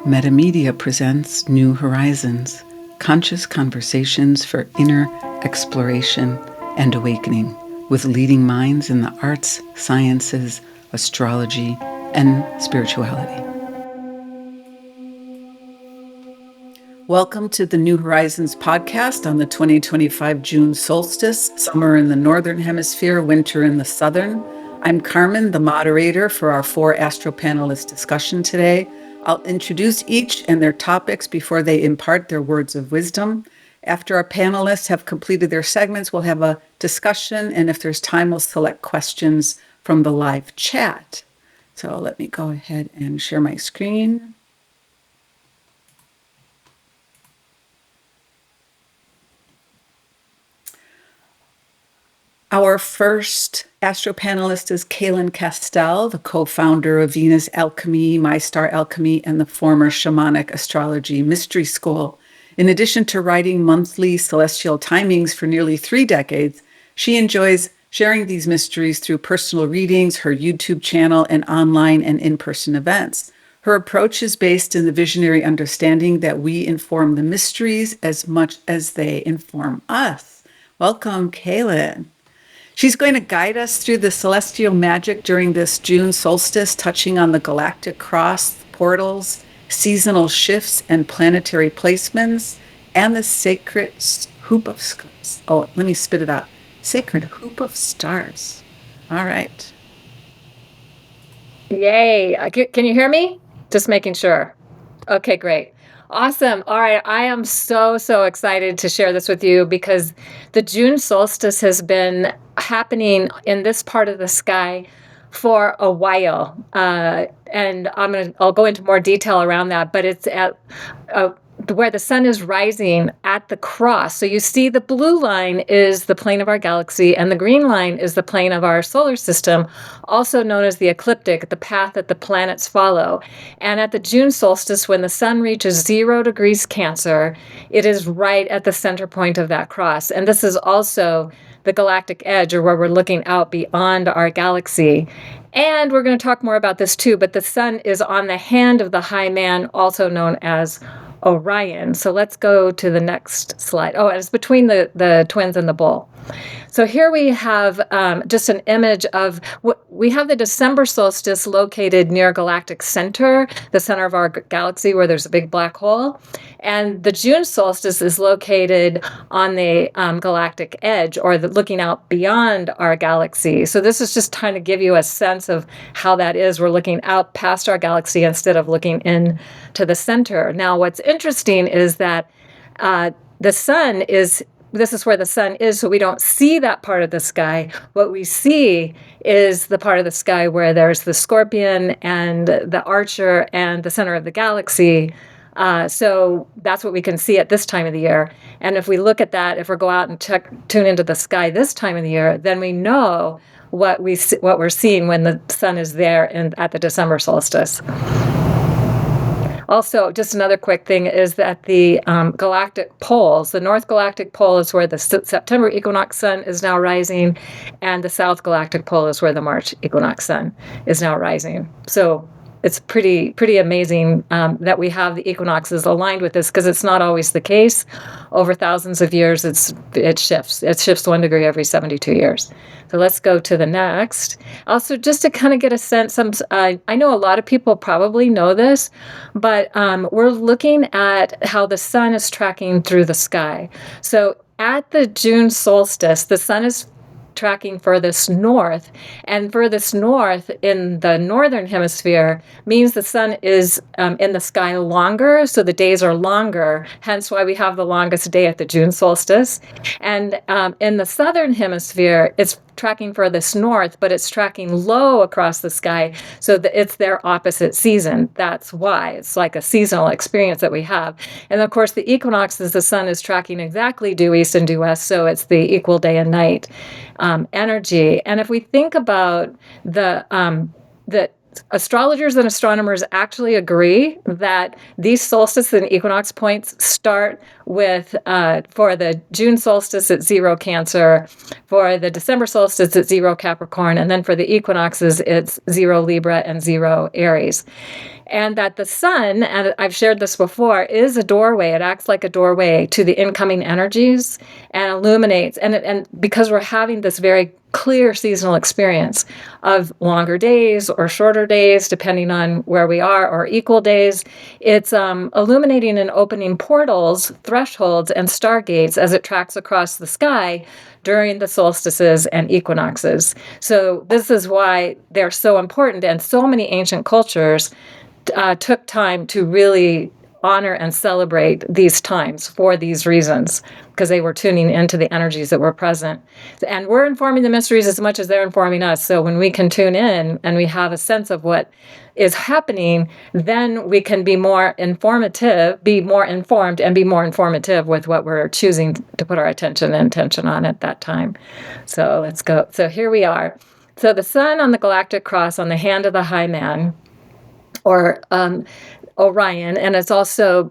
Metamedia presents New Horizons, conscious conversations for inner exploration and awakening with leading minds in the arts, sciences, astrology, and spirituality. Welcome to the New Horizons podcast on the 2025 June solstice, summer in the northern hemisphere, winter in the southern. I'm Carmen, the moderator for our 4 astro panelist discussion today. I'll introduce each and their topics before they impart their words of wisdom. After our panelists have completed their segments, we'll have a discussion, and if there's time, we'll select questions from the live chat. So let me go ahead and share my screen. Our first astro panelist is Cayelin Castell, the co-founder of Venus Alchemy, My Star Alchemy, and the former Shamanic Astrology Mystery School. In addition to writing monthly celestial timings for nearly 3 decades, she enjoys sharing these mysteries through personal readings, her YouTube channel, and online and in-person events. Her approach is based in the visionary understanding that we inform the mysteries as much as they inform us. Welcome, Cayelin. She's going to guide us through the celestial magic during this June solstice, touching on the galactic cross, portals, seasonal shifts, and planetary placements, and the sacred hoop of stars. Oh, let me spit it out. Sacred hoop of stars. All right. Yay. Can you hear me? Just making sure. Okay, great. Awesome. All right. I am so excited to share this with you because the June solstice has been happening in this part of the sky for a while. And I'll go into more detail around that, but it's at where the sun is rising at the cross. So you see the blue line is the plane of our galaxy, and the green line is the plane of our solar system, also known as the ecliptic, the path that the planets follow. And at the June solstice, when the sun reaches 0 degrees Cancer, it is right at the center point of that cross. And this is also the galactic edge, or where we're looking out beyond our galaxy. And we're going to talk more about this too, but the sun is on the hand of the high man, also known as Orion. So let's go to the next slide. Oh, and it's between the twins and the bull. So here we have just an image of we have the December solstice located near galactic center, the center of our galaxy where there's a big black hole. And the June solstice is located on the galactic edge, or looking out beyond our galaxy. So this is just trying to give you a sense of how that is. We're looking out past our galaxy instead of looking in to the center. Now, what's interesting is that the sun is, this is where the sun is, so we don't see that part of the sky. What we see is the part of the sky where there's the scorpion and the archer and the center of the galaxy. So that's what we can see at this time of the year. And if we look at that, if we go out and tune into the sky this time of the year, then we know what we're seeing when the sun is there at the December solstice. Also, just another quick thing is that the galactic poles, the North Galactic Pole is where the September equinox sun is now rising, and the South Galactic Pole is where the March equinox sun is now rising. So it's pretty amazing that we have the equinoxes aligned with this, because it's not always the case. Over thousands of years, it shifts. It shifts 1 degree every 72 years. So let's go to the next. Also, just to kind of get a sense, I know a lot of people probably know this, but we're looking at how the sun is tracking through the sky. So at the June solstice, the sun is tracking furthest north, and furthest north in the northern hemisphere means the sun is in the sky longer, so the days are longer, hence why we have the longest day at the June solstice. And in the southern hemisphere, it's tracking furthest north, but it's tracking low across the sky, so that it's their opposite season. That's why it's like a seasonal experience that we have. And of course, the equinoxes, the sun is tracking exactly due east and due west, so it's the equal day and night energy. And if we think about the astrologers and astronomers actually agree that these solstice and equinox points start with, for the June solstice at 0 Cancer, for the December solstice at 0 Capricorn, and then for the equinoxes, it's 0 Libra and 0 Aries. And that the sun, and I've shared this before, is a doorway. It acts like a doorway to the incoming energies and illuminates. And because we're having this very clear seasonal experience of longer days or shorter days, depending on where we are, or equal days, it's illuminating and opening portals, thresholds, and stargates as it tracks across the sky during the solstices and equinoxes. So this is why they're so important, and so many ancient cultures took time to really honor and celebrate these times for these reasons, because they were tuning into the energies that were present. And we're informing the mysteries as much as they're informing us. So when we can tune in and we have a sense of what is happening, then we can be more informative, be more informed, and be more informative with what we're choosing to put our attention and intention on at that time. So let's go. So here we are. So the sun on the galactic cross on the hand of the high man, or Orion, and it's also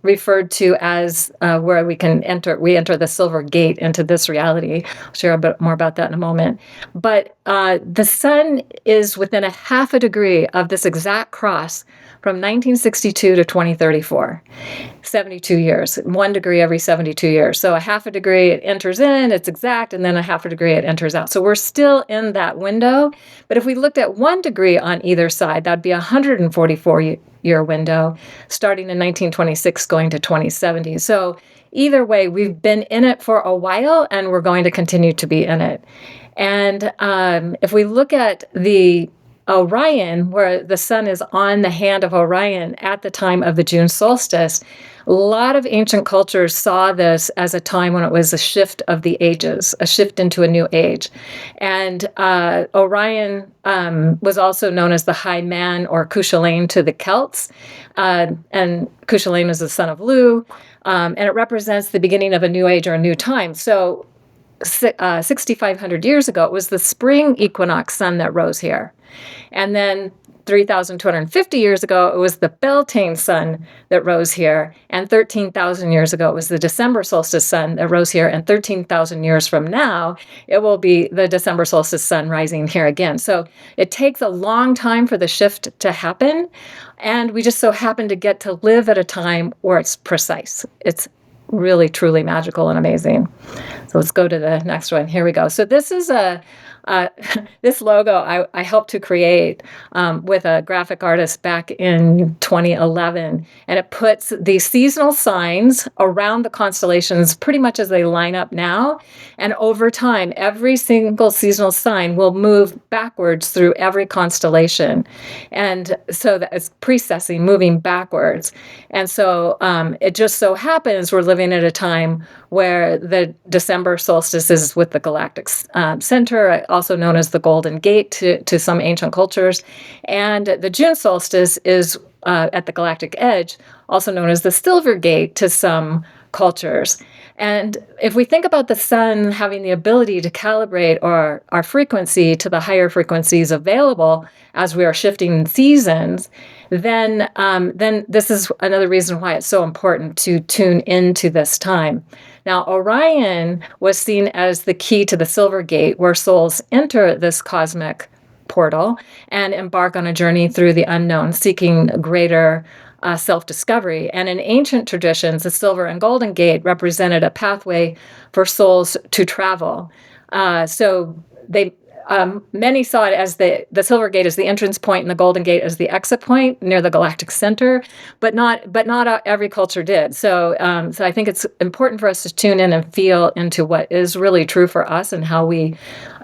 referred to as where we enter the silver gate into this reality. I'll share a bit more about that in a moment. But the sun is within a half a degree of this exact cross from 1962 to 2034. 72 years, 1 degree every 72 years. So a half a degree, it enters in, it's exact, and then a half a degree, it enters out. So we're still in that window. But if we looked at 1 degree on either side, that'd be a 144-year window, starting in 1926, going to 2070. So either way, we've been in it for a while, and we're going to continue to be in it. And if we look at the Orion, where the sun is on the hand of Orion at the time of the June solstice, a lot of ancient cultures saw this as a time when it was a shift of the ages, a shift into a new age. And Orion was also known as the high man, or Cayelin to the Celts. And Cayelin is the son of Lu, and it represents the beginning of a new age or a new time. So 6,500 years ago, it was the spring equinox sun that rose here. And then 3,250 years ago, it was the Beltane sun that rose here. And 13,000 years ago, it was the December solstice sun that rose here. And 13,000 years from now, it will be the December solstice sun rising here again. So it takes a long time for the shift to happen. And we just so happen to get to live at a time where it's precise. It's really, truly magical and amazing. So let's go to the next one. Here we go. So this is this logo I helped to create with a graphic artist back in 2011. And it puts the seasonal signs around the constellations pretty much as they line up now. And over time, every single seasonal sign will move backwards through every constellation. And so that it's precessing, moving backwards. And so it just so happens we're living at a time where the December solstice is with the galactic center, also known as the Golden Gate to some ancient cultures. And the June solstice is at the galactic edge, also known as the Silver Gate to some cultures. And if we think about the sun having the ability to calibrate our frequency to the higher frequencies available as we are shifting seasons, then this is another reason why it's so important to tune into this time. Now, Orion was seen as the key to the Silver Gate, where souls enter this cosmic portal and embark on a journey through the unknown, seeking greater self-discovery. And in ancient traditions, the Silver and Golden Gate represented a pathway for souls to travel. So many saw it as the Silver Gate as the entrance point and the Golden Gate as the exit point near the galactic center, but not every culture did. So I think it's important for us to tune in and feel into what is really true for us and how we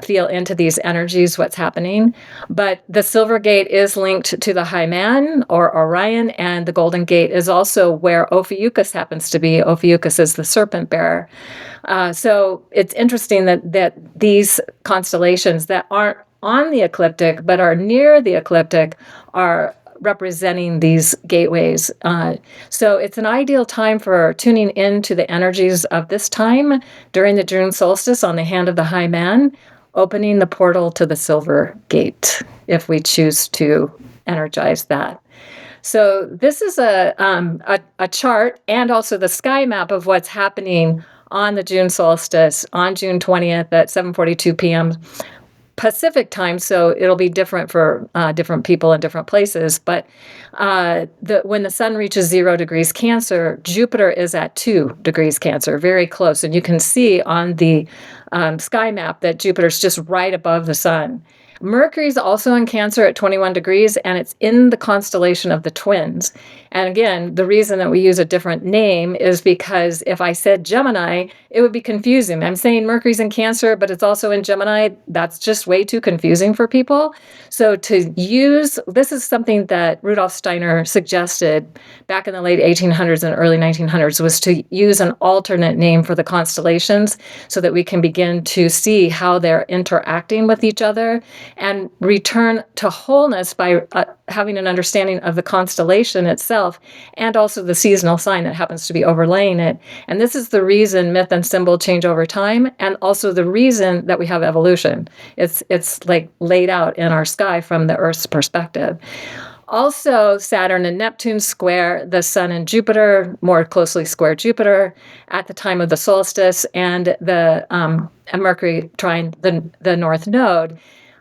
feel into these energies, what's happening. But the Silver Gate is linked to the High Man, or Orion, and the Golden Gate is also where Ophiuchus happens to be. Ophiuchus is the serpent bearer. So it's interesting that these constellations that aren't on the ecliptic but are near the ecliptic are representing these gateways. So it's an ideal time for tuning into the energies of this time during the June solstice on the hand of the High Man, opening the portal to the silver gate if we choose to energize that. So this is a chart and also the sky map of what's happening on the June solstice on June 20th at 7:42 p.m. Pacific time, so it'll be different for different people in different places. But when the sun reaches 0 degrees Cancer, Jupiter is at 2 degrees Cancer, very close. And you can see on the sky map that Jupiter's just right above the sun. Mercury's also in Cancer at 21 degrees, and it's in the constellation of the Twins. And again, the reason that we use a different name is because if I said Gemini, it would be confusing. I'm saying Mercury's in Cancer, but it's also in Gemini. That's just way too confusing for people. So this is something that Rudolf Steiner suggested back in the late 1800s and early 1900s, was to use an alternate name for the constellations so that we can begin to see how they're interacting with each other and return to wholeness by having an understanding of the constellation itself and also the seasonal sign that happens to be overlaying it. And this is the reason myth and symbol change over time, and also the reason that we have evolution. It's like laid out in our sky from the Earth's perspective. Also, Saturn and Neptune square the Sun and Jupiter, more closely square Jupiter at the time of the solstice, and the Mercury trine the North Node.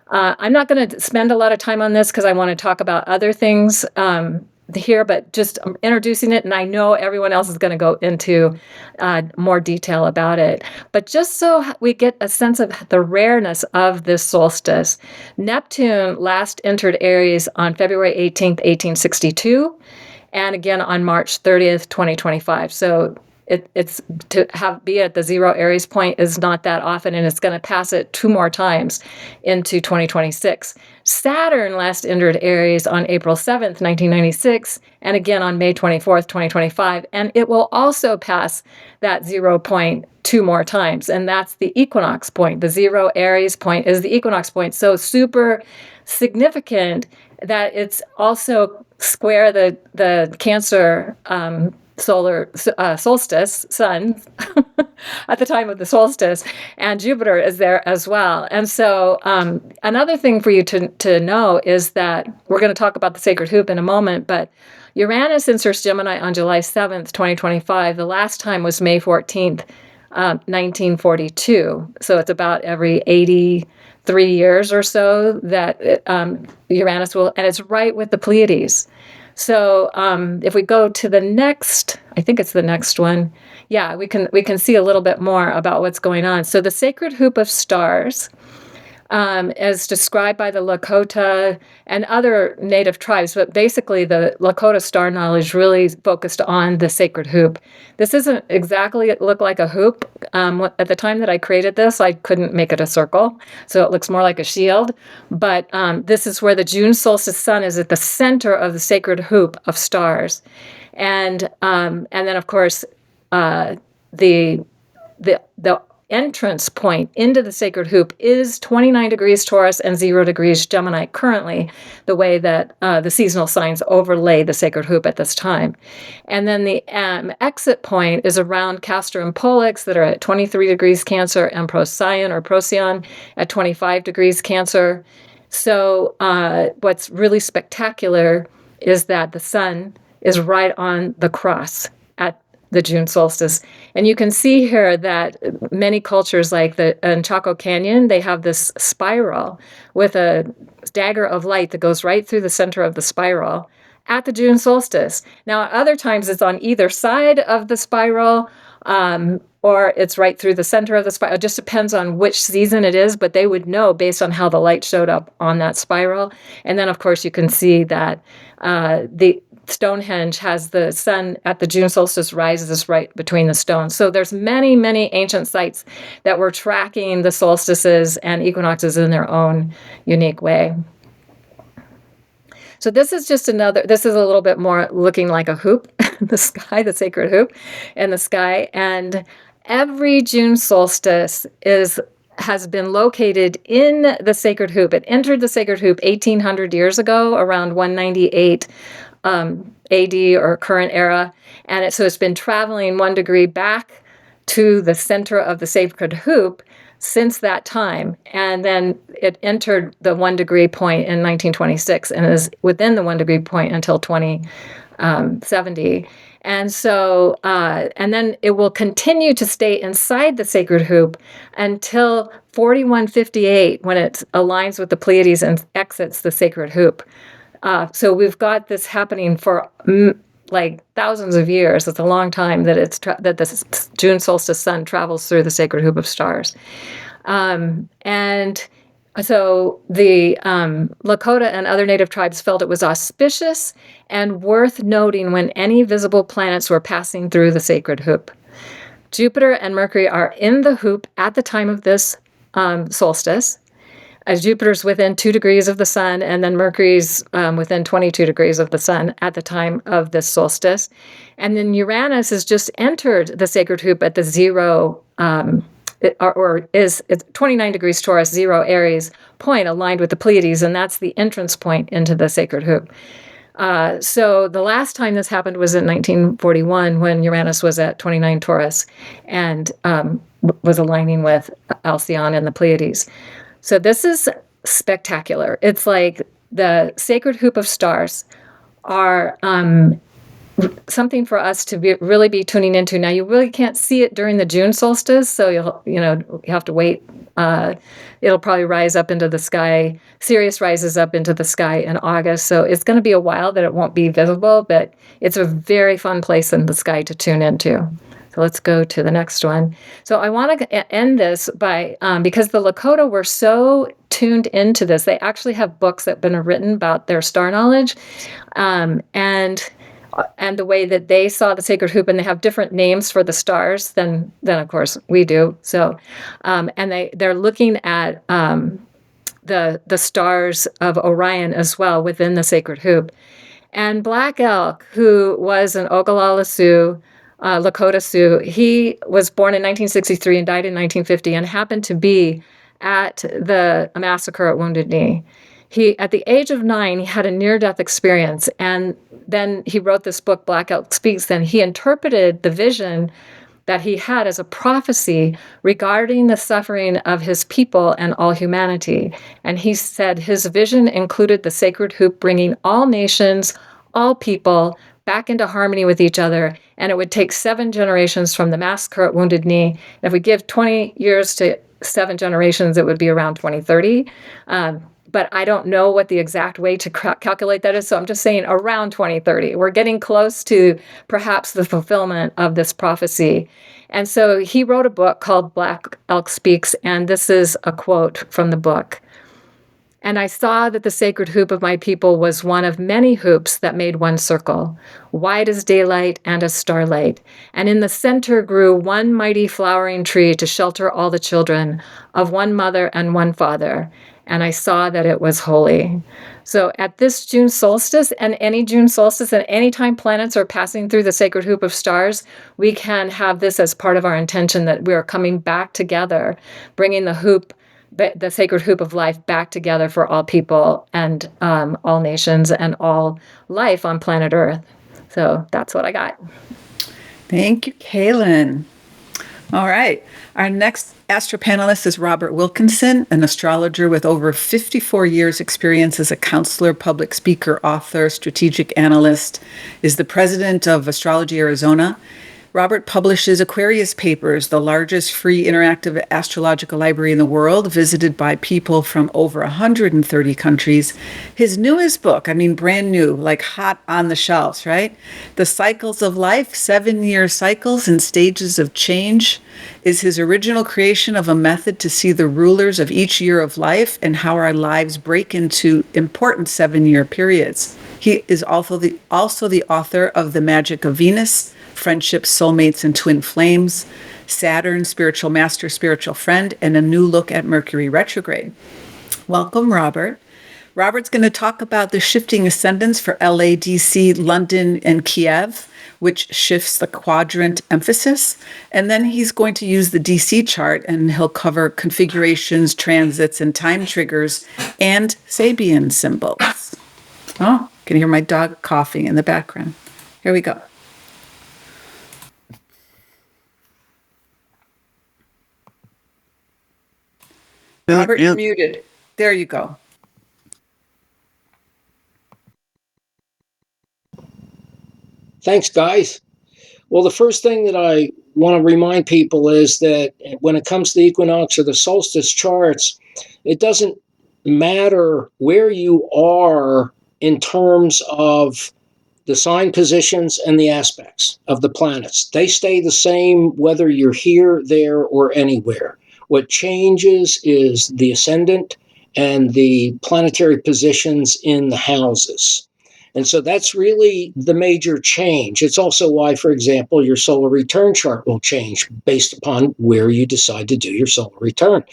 I'm not going to spend a lot of time on this because I want to talk about other things here, but just introducing it, and I know everyone else is going to go into more detail about it. But just so we get a sense of the rareness of this solstice, Neptune last entered Aries on February 18th, 1862, and again on March 30th, 2025. So it's to be at the 0 Aries point is not that often, and it's going to pass it 2 more times into 2026. Saturn last entered Aries on April 7th, 1996, and again on May 24th, 2025, and it will also pass that 0 point 2 more times, and that's the equinox point. The 0 Aries point is the equinox point, so super significant that it's also square the Cancer solar solstice, sun, at the time of the solstice, and Jupiter is there as well. And so another thing for you to know is that we're going to talk about the sacred hoop in a moment, but Uranus inserts Gemini on July 7th, 2025. The last time was May 14th, 1942. So it's about every 83 years or so that Uranus will, and it's right with the Pleiades. So if we go to the next, I think it's the next one. Yeah, we can see a little bit more about what's going on. So the sacred hoop of stars, as described by the Lakota and other native tribes, but basically the Lakota star knowledge really focused on the sacred hoop. This doesn't exactly look like a hoop. At the time that I created this, I couldn't make it a circle, so it looks more like a shield. But this is where the June solstice sun is at the center of the sacred hoop of stars, and then of course the entrance point into the sacred hoop is 29 degrees Taurus and 0 degrees Gemini currently, the way that the seasonal signs overlay the sacred hoop at this time. And then the exit point is around Castor and Pollux that are at 23 degrees Cancer, and Procyon or Procyon at 25 degrees Cancer. So what's really spectacular is that the sun is right on the cross at the June solstice. And you can see here that many cultures, like in Chaco Canyon, they have this spiral with a dagger of light that goes right through the center of the spiral at the June solstice. Now, other times it's on either side of the spiral, or it's right through the center of the spiral. It just depends on which season it is, but they would know based on how the light showed up on that spiral. And then, of course, you can see that the Stonehenge has the sun at the June solstice rises right between the stones. So there's many, many ancient sites that were tracking the solstices and equinoxes in their own unique way. So this is this is a little bit more looking like a hoop, the sky, the sacred hoop in the sky. And every June solstice has been located in the sacred hoop. It entered the sacred hoop 1,800 years ago, around 198 AD or current era. And so it's been traveling 1 degree back to the center of the sacred hoop since that time. And then it entered the 1 degree point in 1926 and is within the 1 degree point until 2070. And so, and then it will continue to stay inside the sacred hoop until 4158, when it aligns with the Pleiades and exits the sacred hoop. So we've got this happening for like thousands of years. It's a long time that that the June solstice sun travels through the sacred hoop of stars. And so the Lakota and other native tribes felt it was auspicious and worth noting when any visible planets were passing through the sacred hoop. Jupiter and Mercury are in the hoop at the time of this solstice, as Jupiter's within 2 degrees of the sun, and then Mercury's within 22 degrees of the sun at the time of this solstice. And then Uranus has just entered the sacred hoop at the zero, it's 29 degrees Taurus, 0 Aries point, aligned with the Pleiades, and that's the entrance point into the sacred hoop. So the last time this happened was in 1941, when Uranus was at 29 Taurus and was aligning with Alcyon and the Pleiades. So this is spectacular. It's like the sacred hoop of stars are something for us to really be tuning into. Now, you really can't see it during the June solstice, so you have to wait. It'll probably rise up into the sky. Sirius rises up into the sky in August, so it's going to be a while that it won't be visible, but it's a very fun place in the sky to tune into. So let's go to the next one. So I want to end this by, because the Lakota were so tuned into this, they actually have books that have been written about their star knowledge, and the way that they saw the sacred hoop, and they have different names for the stars than of course we do. So, and they're looking at the stars of Orion as well within the sacred hoop. And Black Elk, who was an Ogallala Sioux, Lakota Sioux, he was born in 1963 and died in 1950, and happened to be at the massacre at Wounded Knee. At the age of 9, he had a near-death experience, and then he wrote this book, Black Elk Speaks, and he interpreted the vision that he had as a prophecy regarding the suffering of his people and all humanity. And he said his vision included the sacred hoop bringing all nations, all people, back into harmony with each other, and it would take 7 generations from the massacre at Wounded Knee. And if we give 20 years to 7 generations, it would be around 2030. But I don't know what the exact way to calculate that is, so I'm just saying around 2030. We're getting close to perhaps the fulfillment of this prophecy. And so he wrote a book called Black Elk Speaks, and this is a quote from the book. And I saw that the sacred hoop of my people was one of many hoops that made one circle, wide as daylight and as starlight. And in the center grew one mighty flowering tree to shelter all the children of one mother and one father. And I saw that it was holy. So at this June solstice, and any June solstice, and any time planets are passing through the sacred hoop of stars, we can have this as part of our intention that we are coming back together, bringing the sacred hoop of life back together for all people and all nations and all life on planet Earth. So that's what I got. Thank you, Cayelin. All right. Our next astro panelist is Robert Wilkinson, an astrologer with over 54 years experience as a counselor, public speaker, author, strategic analyst, is the president of Astrology Arizona. Robert publishes Aquarius Papers, the largest free interactive astrological library in the world, visited by people from over 130 countries. His newest book, brand new, like hot on the shelves, right? The Cycles of Life, 7-year cycles and stages of change, is his original creation of a method to see the rulers of each year of life and how our lives break into important 7-year periods. He is also the author of The Magic of Venus, Friendship, Soulmates, and Twin Flames, Saturn, Spiritual Master, Spiritual Friend, and A New Look at Mercury Retrograde. Welcome, Robert. Robert's going to talk about the shifting ascendants for LA, DC, London, and Kiev, which shifts the quadrant emphasis. And then he's going to use the DC chart, and he'll cover configurations, transits, and time triggers, and Sabian symbols. Oh, can you hear my dog coughing in the background? Here we go. Robert, you're muted. There you go. Thanks, guys. Well, the first thing that I want to remind people is that when it comes to the equinox or the solstice charts, it doesn't matter where you are in terms of the sign positions and the aspects of the planets. They stay the same whether you're here, there, or anywhere. What changes is the ascendant and the planetary positions in the houses. And so that's really the major change. It's also why, for example, your solar return chart will change based upon where you decide to do your solar return.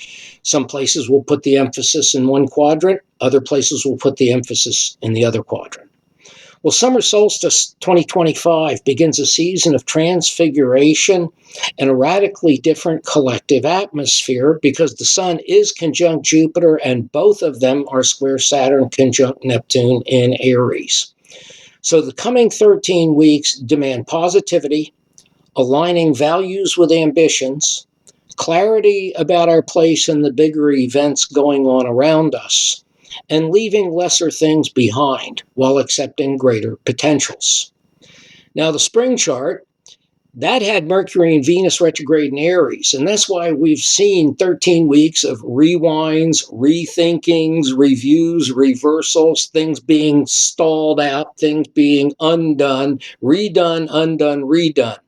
Some places will put the emphasis in one quadrant, other places will put the emphasis in the other quadrant. Well, summer solstice 2025 begins a season of transfiguration and a radically different collective atmosphere because the sun is conjunct Jupiter and both of them are square Saturn conjunct Neptune in Aries. So the coming 13 weeks demand positivity, aligning values with ambitions, clarity about our place in the bigger events going on around us, and leaving lesser things behind while accepting greater potentials. Now, the spring chart, that had Mercury and Venus retrograde in Aries, and that's why we've seen 13 weeks of rewinds, rethinkings, reviews, reversals, things being stalled out, things being undone, redone, undone, redone.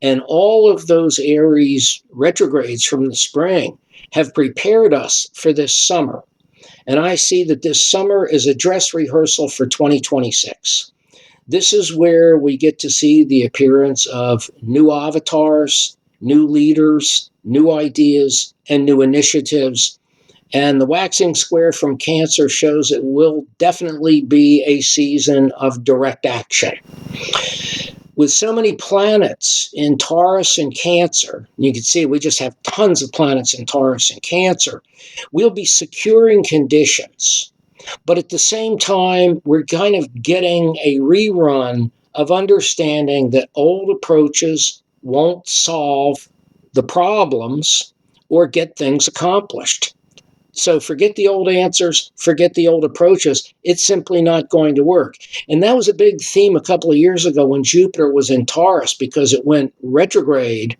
And all of those Aries retrogrades from the spring have prepared us for this summer. And I see that this summer is a dress rehearsal for 2026. This is where we get to see the appearance of new avatars, new leaders, new ideas, and new initiatives. And the waxing square from Cancer shows it will definitely be a season of direct action. With so many planets in Taurus and Cancer, you can see we just have tons of planets in Taurus and Cancer, we'll be securing conditions. But at the same time, we're kind of getting a rerun of understanding that old approaches won't solve the problems or get things accomplished. So forget the old answers, forget the old approaches. It's simply not going to work. And that was a big theme a couple of years ago when Jupiter was in Taurus because it went retrograde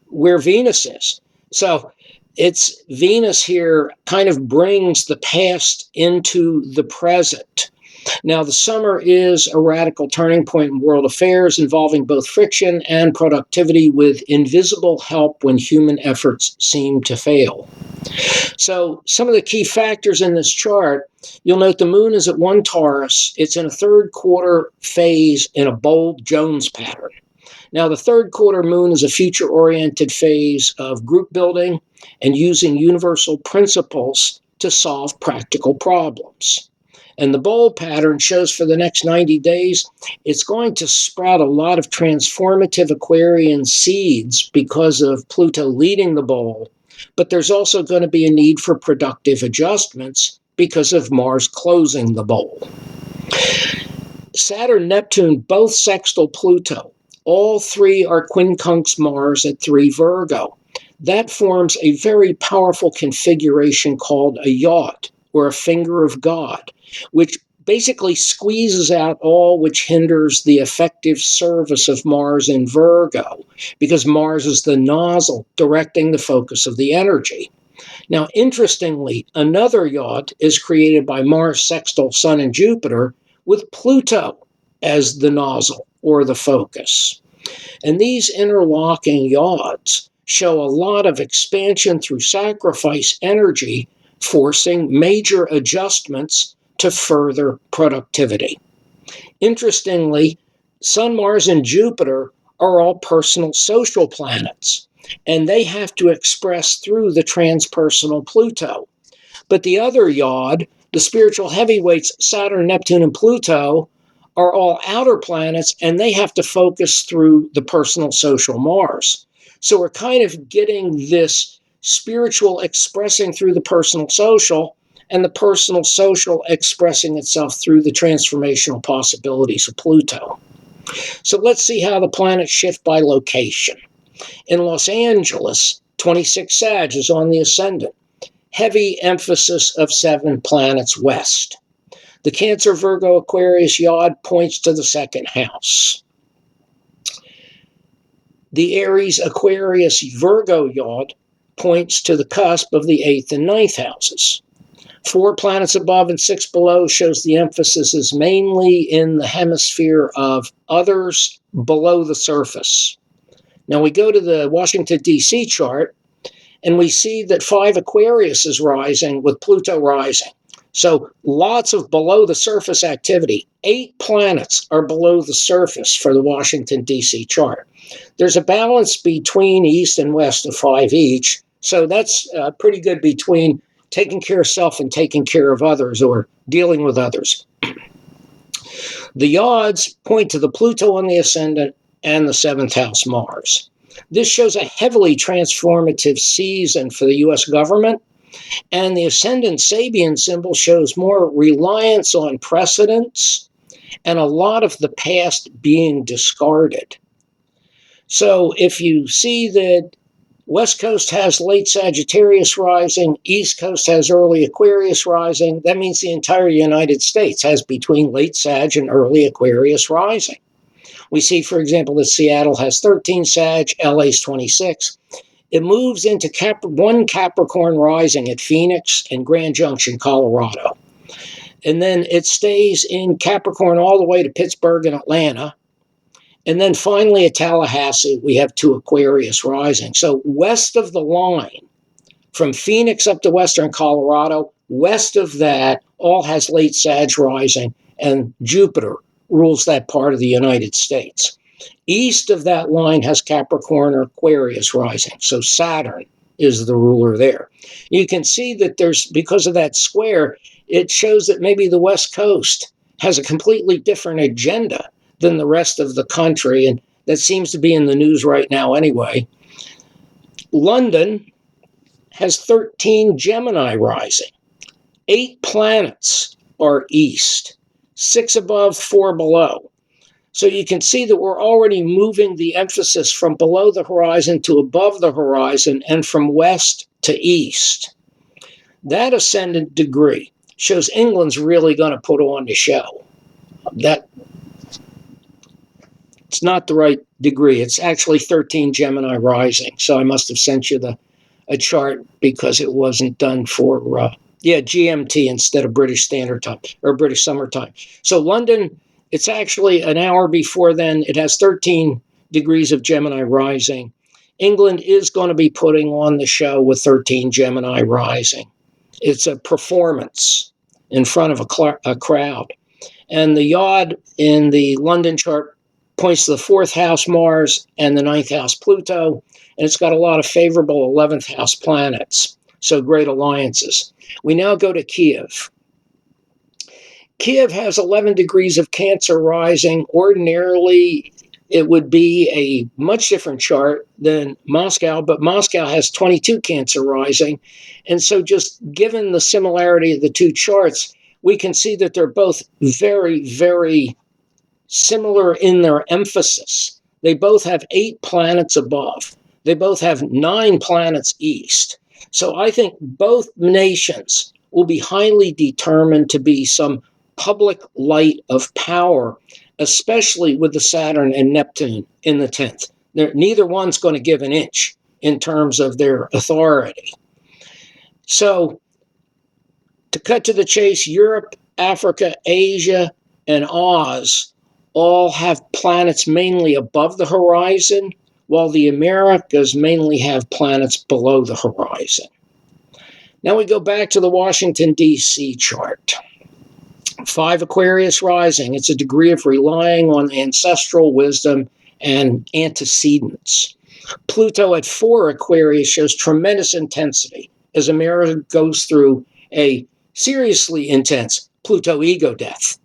where Venus is. So it's Venus here kind of brings the past into the present. Now, the summer is a radical turning point in world affairs involving both friction and productivity with invisible help when human efforts seem to fail. So some of the key factors in this chart, you'll note the moon is at 1 Taurus. It's in a third quarter phase in a bold Jones pattern. Now, the third quarter moon is a future-oriented phase of group building and using universal principles to solve practical problems. And the bold pattern shows for the next 90 days, it's going to sprout a lot of transformative Aquarian seeds because of Pluto leading the bowl. But there's also going to be a need for productive adjustments because of Mars closing the bowl. Saturn, Neptune, both sextile Pluto. All three are quincunx Mars at 3 Virgo. That forms a very powerful configuration called a yacht, or a finger of God, which basically squeezes out all which hinders the effective service of Mars in Virgo, because Mars is the nozzle directing the focus of the energy. Now, interestingly, another yacht is created by Mars sextile Sun and Jupiter with Pluto as the nozzle or the focus. And these interlocking yachts show a lot of expansion through sacrifice energy, forcing major adjustments to further productivity. Interestingly, Sun, Mars, and Jupiter are all personal social planets, and they have to express through the transpersonal Pluto. But the other yod, the spiritual heavyweights, Saturn, Neptune, and Pluto, are all outer planets, and they have to focus through the personal social Mars. So we're kind of getting this spiritual expressing through the personal social, and the personal social expressing itself through the transformational possibilities of Pluto. So let's see how the planets shift by location. In Los Angeles, 26 Sag is on the ascendant. heavy emphasis of 7 planets west. The Cancer, Virgo, Aquarius yod points to the second house. The Aries, Aquarius, Virgo yod points to the cusp of the 8th and 9th houses. 4 planets above and 6 below shows the emphasis is mainly in the hemisphere of others below the surface. Now we go to the Washington, D.C. chart, and we see that 5 Aquarius is rising with Pluto rising. So lots of below the surface activity. 8 planets are below the surface for the Washington, D.C. chart. There's a balance between east and west of 5 each. So that's pretty good between taking care of self and taking care of others, or dealing with others. The yods point to the Pluto on the ascendant and the 7th house Mars. This shows a heavily transformative season for the U.S. government, and the ascendant Sabian symbol shows more reliance on precedents and a lot of the past being discarded. So if you see that West Coast has late Sagittarius rising, East Coast has early Aquarius rising, that means the entire United States has between late Sag and early Aquarius rising. We see, for example, that Seattle has 13 Sag, LA's 26. It moves into one Capricorn rising at Phoenix and Grand Junction, Colorado. And then it stays in Capricorn all the way to Pittsburgh and Atlanta. And then finally at Tallahassee, we have 2 Aquarius rising. So west of the line, from Phoenix up to western Colorado, west of that all has late Sag rising, and Jupiter rules that part of the United States. East of that line has Capricorn or Aquarius rising. So Saturn is the ruler there. You can see that there's, because of that square, it shows that maybe the West Coast has a completely different agenda than the rest of the country, and that seems to be in the news right now anyway. London has 13 Gemini rising. 8 planets are east, 6 above, 4 below. So you can see that we're already moving the emphasis from below the horizon to above the horizon, and from west to east. That ascendant degree shows England's really going to put on the show. It's not the right degree. It's actually 13 Gemini rising. So I must have sent you a chart because it wasn't done for GMT instead of British Standard Time or British Summer Time. So London, it's actually an hour before then. It has 13 degrees of Gemini rising. England is going to be putting on the show with 13 Gemini rising. It's a performance in front of a crowd. And the yod in the London chart points to the 4th house Mars and the 9th house Pluto, and it's got a lot of favorable 11th house planets, so great alliances. We now go to Kiev. Kiev has 11 degrees of Cancer rising. Ordinarily, it would be a much different chart than Moscow, but Moscow has 22 Cancer rising, and so just given the similarity of the 2 charts, we can see that they're both very, very similar in their emphasis. They both have 8 planets above. They both have 9 planets east. So I think both nations will be highly determined to be some public light of power, especially with the Saturn and Neptune in the 10th. Neither one's going to give an inch in terms of their authority. So to cut to the chase, Europe, Africa, Asia, and Oz all have planets mainly above the horizon, while the Americas mainly have planets below the horizon. Now we go back to the Washington, D.C. chart. 5 Aquarius rising. It's a degree of relying on ancestral wisdom and antecedents. Pluto at 4 Aquarius shows tremendous intensity as America goes through a seriously intense Pluto ego death.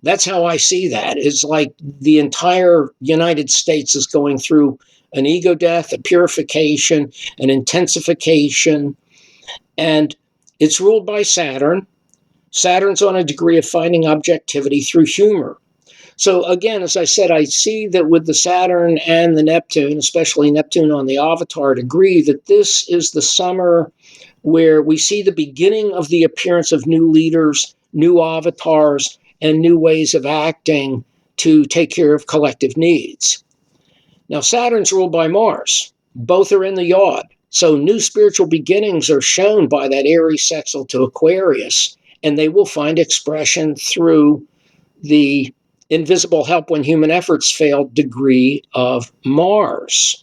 That's how I see that. It's like the entire United States is going through an ego death, a purification, an intensification, and it's ruled by Saturn. Saturn's on a degree of finding objectivity through humor. So again, as I said, I see that with the Saturn and the Neptune, especially Neptune on the avatar degree, that this is the summer where we see the beginning of the appearance of new leaders, new avatars, and new ways of acting to take care of collective needs. Now, Saturn's ruled by Mars. Both are in the yod. So new spiritual beginnings are shown by that Aries sextile to Aquarius, and they will find expression through the invisible help when human efforts fail degree of Mars.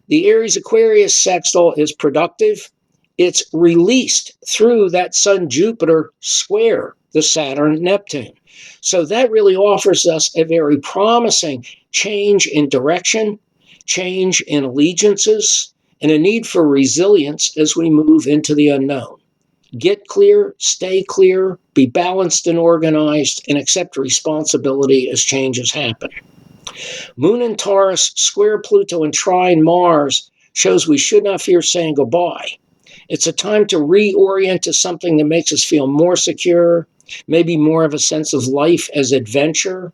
The Aries Aquarius sextile is productive. It's released through that Sun-Jupiter square, the Saturn-Neptune. So that really offers us a very promising change in direction, change in allegiances, and a need for resilience as we move into the unknown. Get clear, stay clear, be balanced and organized, and accept responsibility as changes happen. Moon in Taurus, square Pluto, and trine Mars shows we should not fear saying goodbye. It's a time to reorient to something that makes us feel more secure, maybe more of a sense of life as adventure.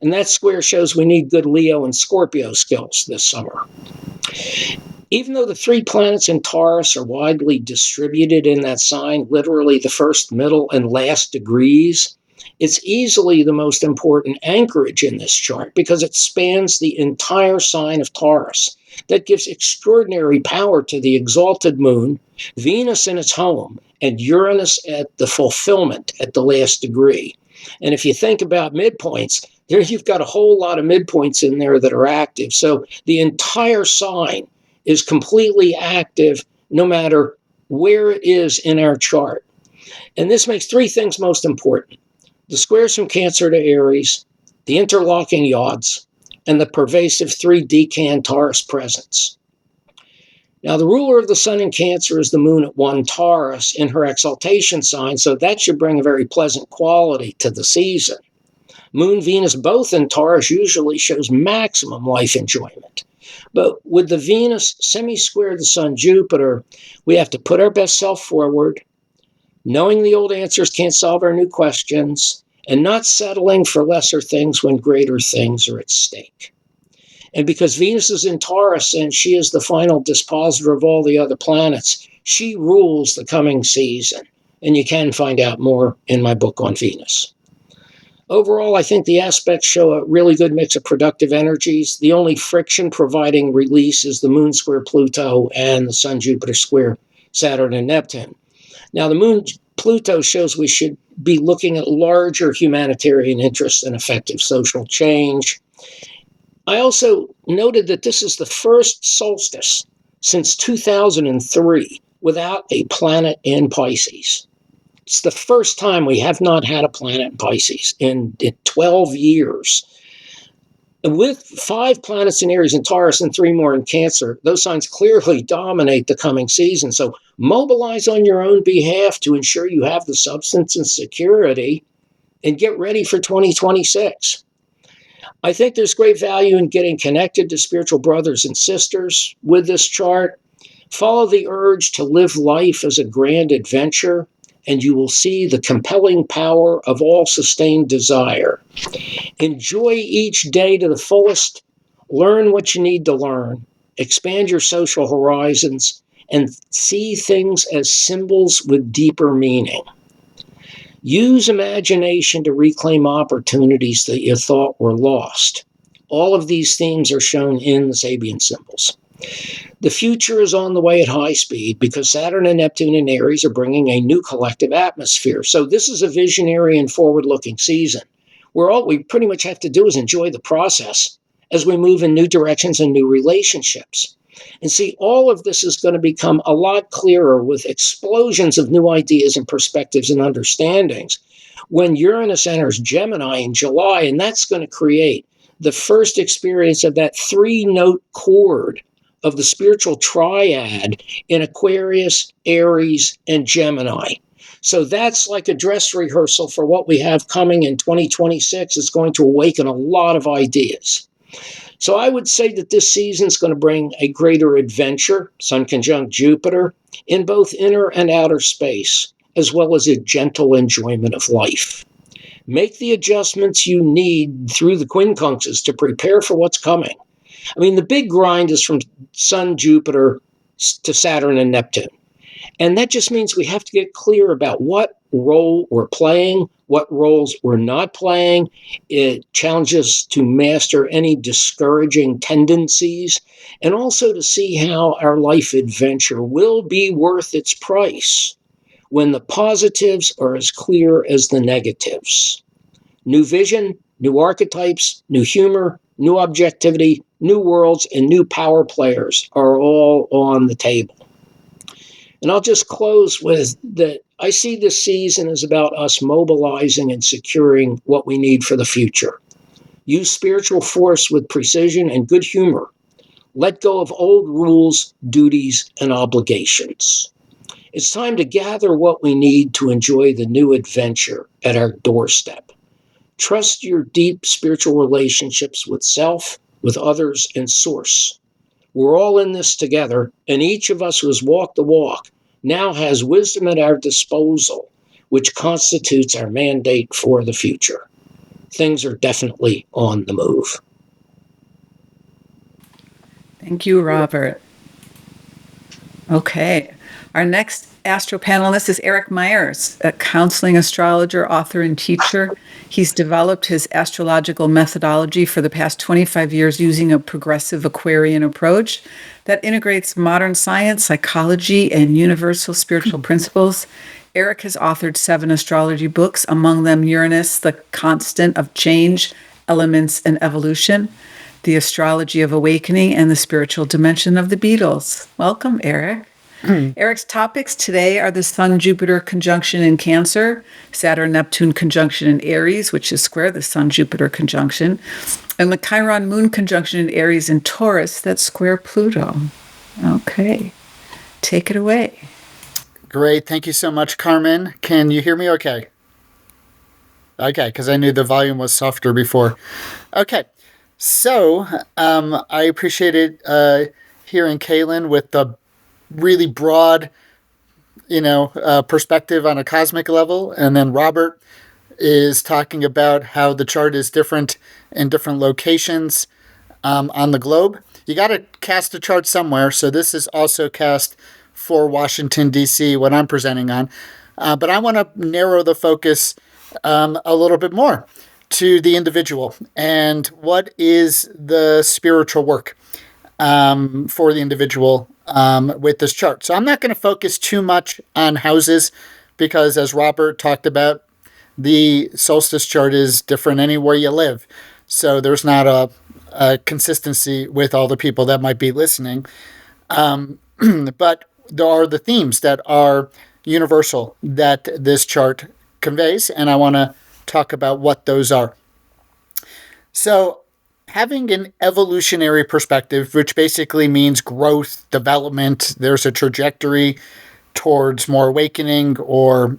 And that square shows we need good Leo and Scorpio skills this summer. Even though the 3 planets in Taurus are widely distributed in that sign, literally the first, middle, and last degrees, it's easily the most important anchorage in this chart because it spans the entire sign of Taurus. That gives extraordinary power to the exalted moon, Venus in its home, and Uranus at the fulfillment at the last degree. And if you think about midpoints, there you've got a whole lot of midpoints in there that are active. So the entire sign is completely active no matter where it is in our chart. And this makes 3 things most important: the squares from Cancer to Aries, the interlocking yods, and the pervasive 3 decan Taurus presence. Now, the ruler of the sun in Cancer is the moon at 1 Taurus in her exaltation sign, so that should bring a very pleasant quality to the season. Moon, Venus, both in Taurus usually shows maximum life enjoyment. But with the Venus semi-square the sun, Jupiter, we have to put our best self forward, knowing the old answers can't solve our new questions, and not settling for lesser things when greater things are at stake. And because Venus is in Taurus and she is the final dispositor of all the other planets, she rules the coming season. And you can find out more in my book on Venus. Overall, I think the aspects show a really good mix of productive energies. The only friction providing release is the moon square Pluto and the sun Jupiter square Saturn and Neptune. Now, the moon Pluto shows we should be looking at larger humanitarian interests and effective social change. I also noted that this is the first solstice since 2003 without a planet in Pisces. It's the first time we have not had a planet in Pisces in 12 years. And with 5 planets in Aries and Taurus and 3 more in Cancer, those signs clearly dominate the coming season. So mobilize on your own behalf to ensure you have the substance and security and get ready for 2026. I think there's great value in getting connected to spiritual brothers and sisters with this chart. Follow the urge to live life as a grand adventure, and you will see the compelling power of all sustained desire. Enjoy each day to the fullest. Learn what you need to learn. Expand your social horizons and see things as symbols with deeper meaning. Use imagination to reclaim opportunities that you thought were lost. All of these themes are shown in the Sabian symbols. The future is on the way at high speed because Saturn and Neptune and Aries are bringing a new collective atmosphere. So this is a visionary and forward-looking season where all we pretty much have to do is enjoy the process as we move in new directions and new relationships. And see, all of this is going to become a lot clearer with explosions of new ideas and perspectives and understandings when Uranus enters Gemini in July, and that's going to create the first experience of that 3-note chord of the spiritual triad in Aquarius, Aries, and Gemini. So that's like a dress rehearsal for what we have coming in 2026. It's going to awaken a lot of ideas. So I would say that this season is going to bring a greater adventure, Sun conjunct Jupiter, in both inner and outer space, as well as a gentle enjoyment of life. Make the adjustments you need through the quincunxes to prepare for what's coming. I mean, the big grind is from Sun, Jupiter to Saturn and Neptune. And that just means we have to get clear about what role we're playing, what roles we're not playing. It challenges us to master any discouraging tendencies and also to see how our life adventure will be worth its price when the positives are as clear as the negatives. New vision, new archetypes, new humor, new objectivity, new worlds, and new power players are all on the table. And I'll just close with that I see this season as about us mobilizing and securing what we need for the future. Use spiritual force with precision and good humor. Let go of old rules, duties, and obligations. It's time to gather what we need to enjoy the new adventure at our doorstep. Trust your deep spiritual relationships with self, with others, and source. We're all in this together, and each of us who has walked the walk now has wisdom at our disposal, which constitutes our mandate for the future. Things are definitely on the move. Thank you, Robert. Okay. Our next astro panelist is Eric Meyers, a counseling astrologer, author, and teacher. He's developed his astrological methodology for the past 25 years using a progressive Aquarian approach that integrates modern science, psychology, and universal spiritual principles. Eric has authored 7 astrology books, among them Uranus, The Constant of Change, Elements, and Evolution, The Astrology of Awakening, and The Spiritual Dimension of the Beatles. Welcome, Eric. Eric's topics today are the Sun-Jupiter conjunction in Cancer, Saturn-Neptune conjunction in Aries, which is square the Sun-Jupiter conjunction, and the Chiron-Moon conjunction in Aries and Taurus that's square Pluto. Okay, take it away. Great. Thank you so much, Carmen. Can you hear me okay? Okay, because I knew the volume was softer before. Okay, so I appreciated hearing Cayelin with the really broad, perspective on a cosmic level. And then Robert is talking about how the chart is different in different locations on the globe. You got to cast a chart somewhere. So this is also cast for Washington, D.C., what I'm presenting on. But I want to narrow the focus a little bit more to the individual and what is the spiritual work for the individual with this chart. So I'm not going to focus too much on houses because, as Robert talked about, the solstice chart is different anywhere you live. So there's not a consistency with all the people that might be listening. But there are the themes that are universal that this chart conveys, and I want to talk about what those are. So having an evolutionary perspective, which basically means growth, development, there's a trajectory towards more awakening or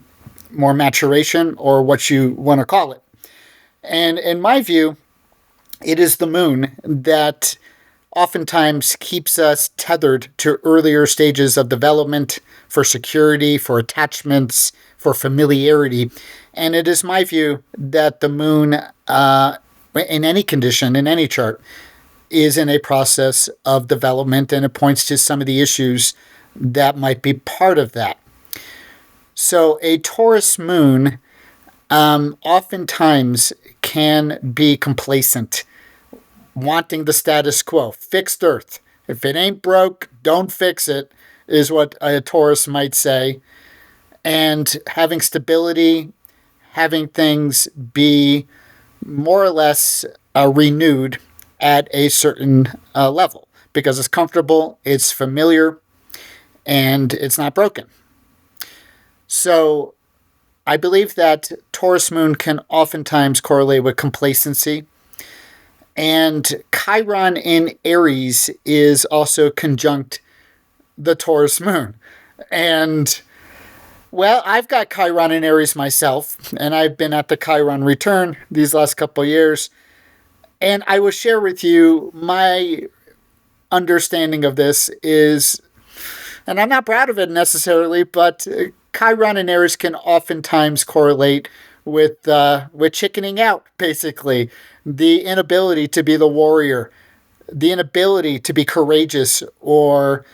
more maturation or what you want to call it. And in my view, it is the moon that oftentimes keeps us tethered to earlier stages of development for security, for attachments, for familiarity. And it is my view that the moon, in any condition, in any chart, is in a process of development, and it points to some of the issues that might be part of that. So a Taurus moon oftentimes can be complacent, wanting the status quo, fixed earth. If it ain't broke, don't fix it, is what a Taurus might say. And having stability, having things be more or less renewed at a certain level because it's comfortable, it's familiar, and it's not broken. So I believe that Taurus moon can oftentimes correlate with complacency. And Chiron in Aries is also conjunct the Taurus moon. And, well, I've got Chiron in Aries myself, and I've been at the Chiron return these last couple of years. And I will share with you my understanding of this is, and I'm not proud of it necessarily, but Chiron in Aries can oftentimes correlate with chickening out, basically. The inability to be the warrior, the inability to be courageous or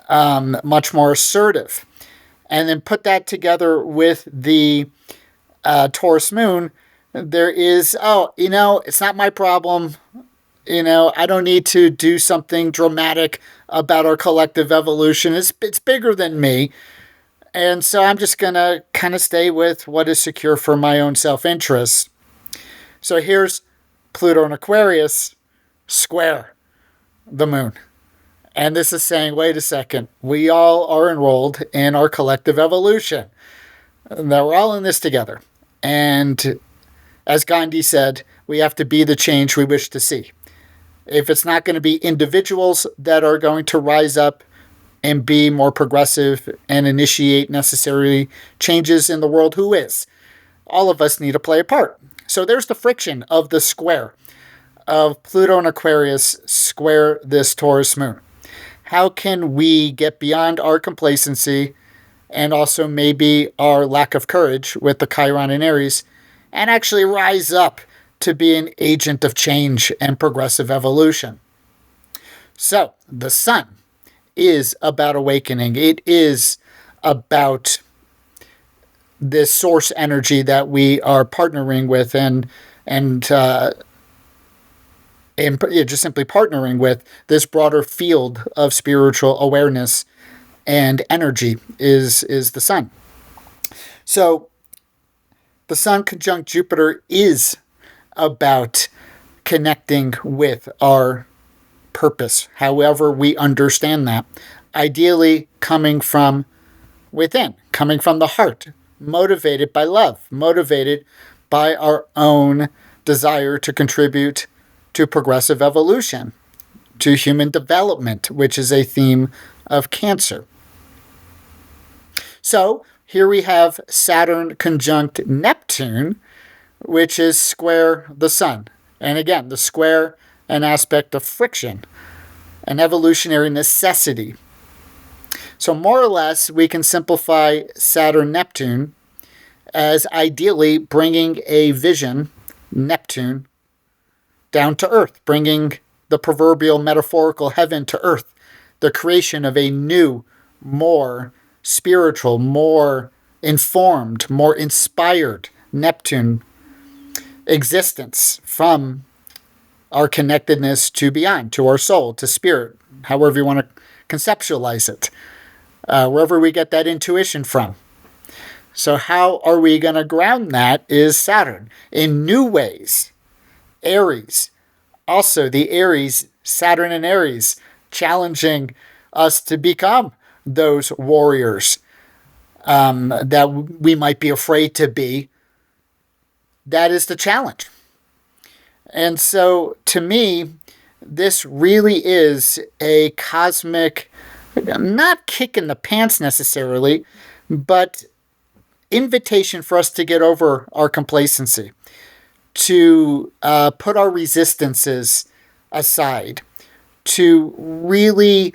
much more assertive. and then put that together with the Taurus moon, there is, it's not my problem. I don't need to do something dramatic about our collective evolution. It's bigger than me. And so I'm just going to kind of stay with what is secure for my own self-interest. So here's Pluto in Aquarius square the moon. And this is saying, wait a second, we all are enrolled in our collective evolution. That we're all in this together. And as Gandhi said, we have to be the change we wish to see. If it's not going to be individuals that are going to rise up and be more progressive and initiate necessary changes in the world, who is? All of us need to play a part. So there's the friction of the square of Pluto and Aquarius square this Taurus moon. How can we get beyond our complacency and also maybe our lack of courage with the Chiron in Aries and actually rise up to be an agent of change and progressive evolution? So the sun is about awakening. It is about this source energy that we are partnering with and just simply partnering with this broader field of spiritual awareness and energy is the sun. So the sun conjunct Jupiter is about connecting with our purpose, however we understand that. Ideally coming from within, coming from the heart, motivated by love, motivated by our own desire to contribute to progressive evolution, to human development, which is a theme of Cancer. So here we have Saturn conjunct Neptune, which is square the sun. And again, the square, an aspect of friction, an evolutionary necessity. So more or less, we can simplify Saturn-Neptune as ideally bringing a vision, Neptune, down to Earth, bringing the proverbial metaphorical heaven to Earth, the creation of a new, more spiritual, more informed, more inspired Neptune existence from our connectedness to beyond, to our soul, to spirit, however you want to conceptualize it, wherever we get that intuition from. So how are we going to ground that is Saturn in new ways. Aries, also the Aries, Saturn and Aries, challenging us to become those warriors that we might be afraid to be. That is the challenge. And so, to me, this really is a cosmic, not kick in the pants necessarily, but invitation for us to get over our complacency, to put our resistances aside, to really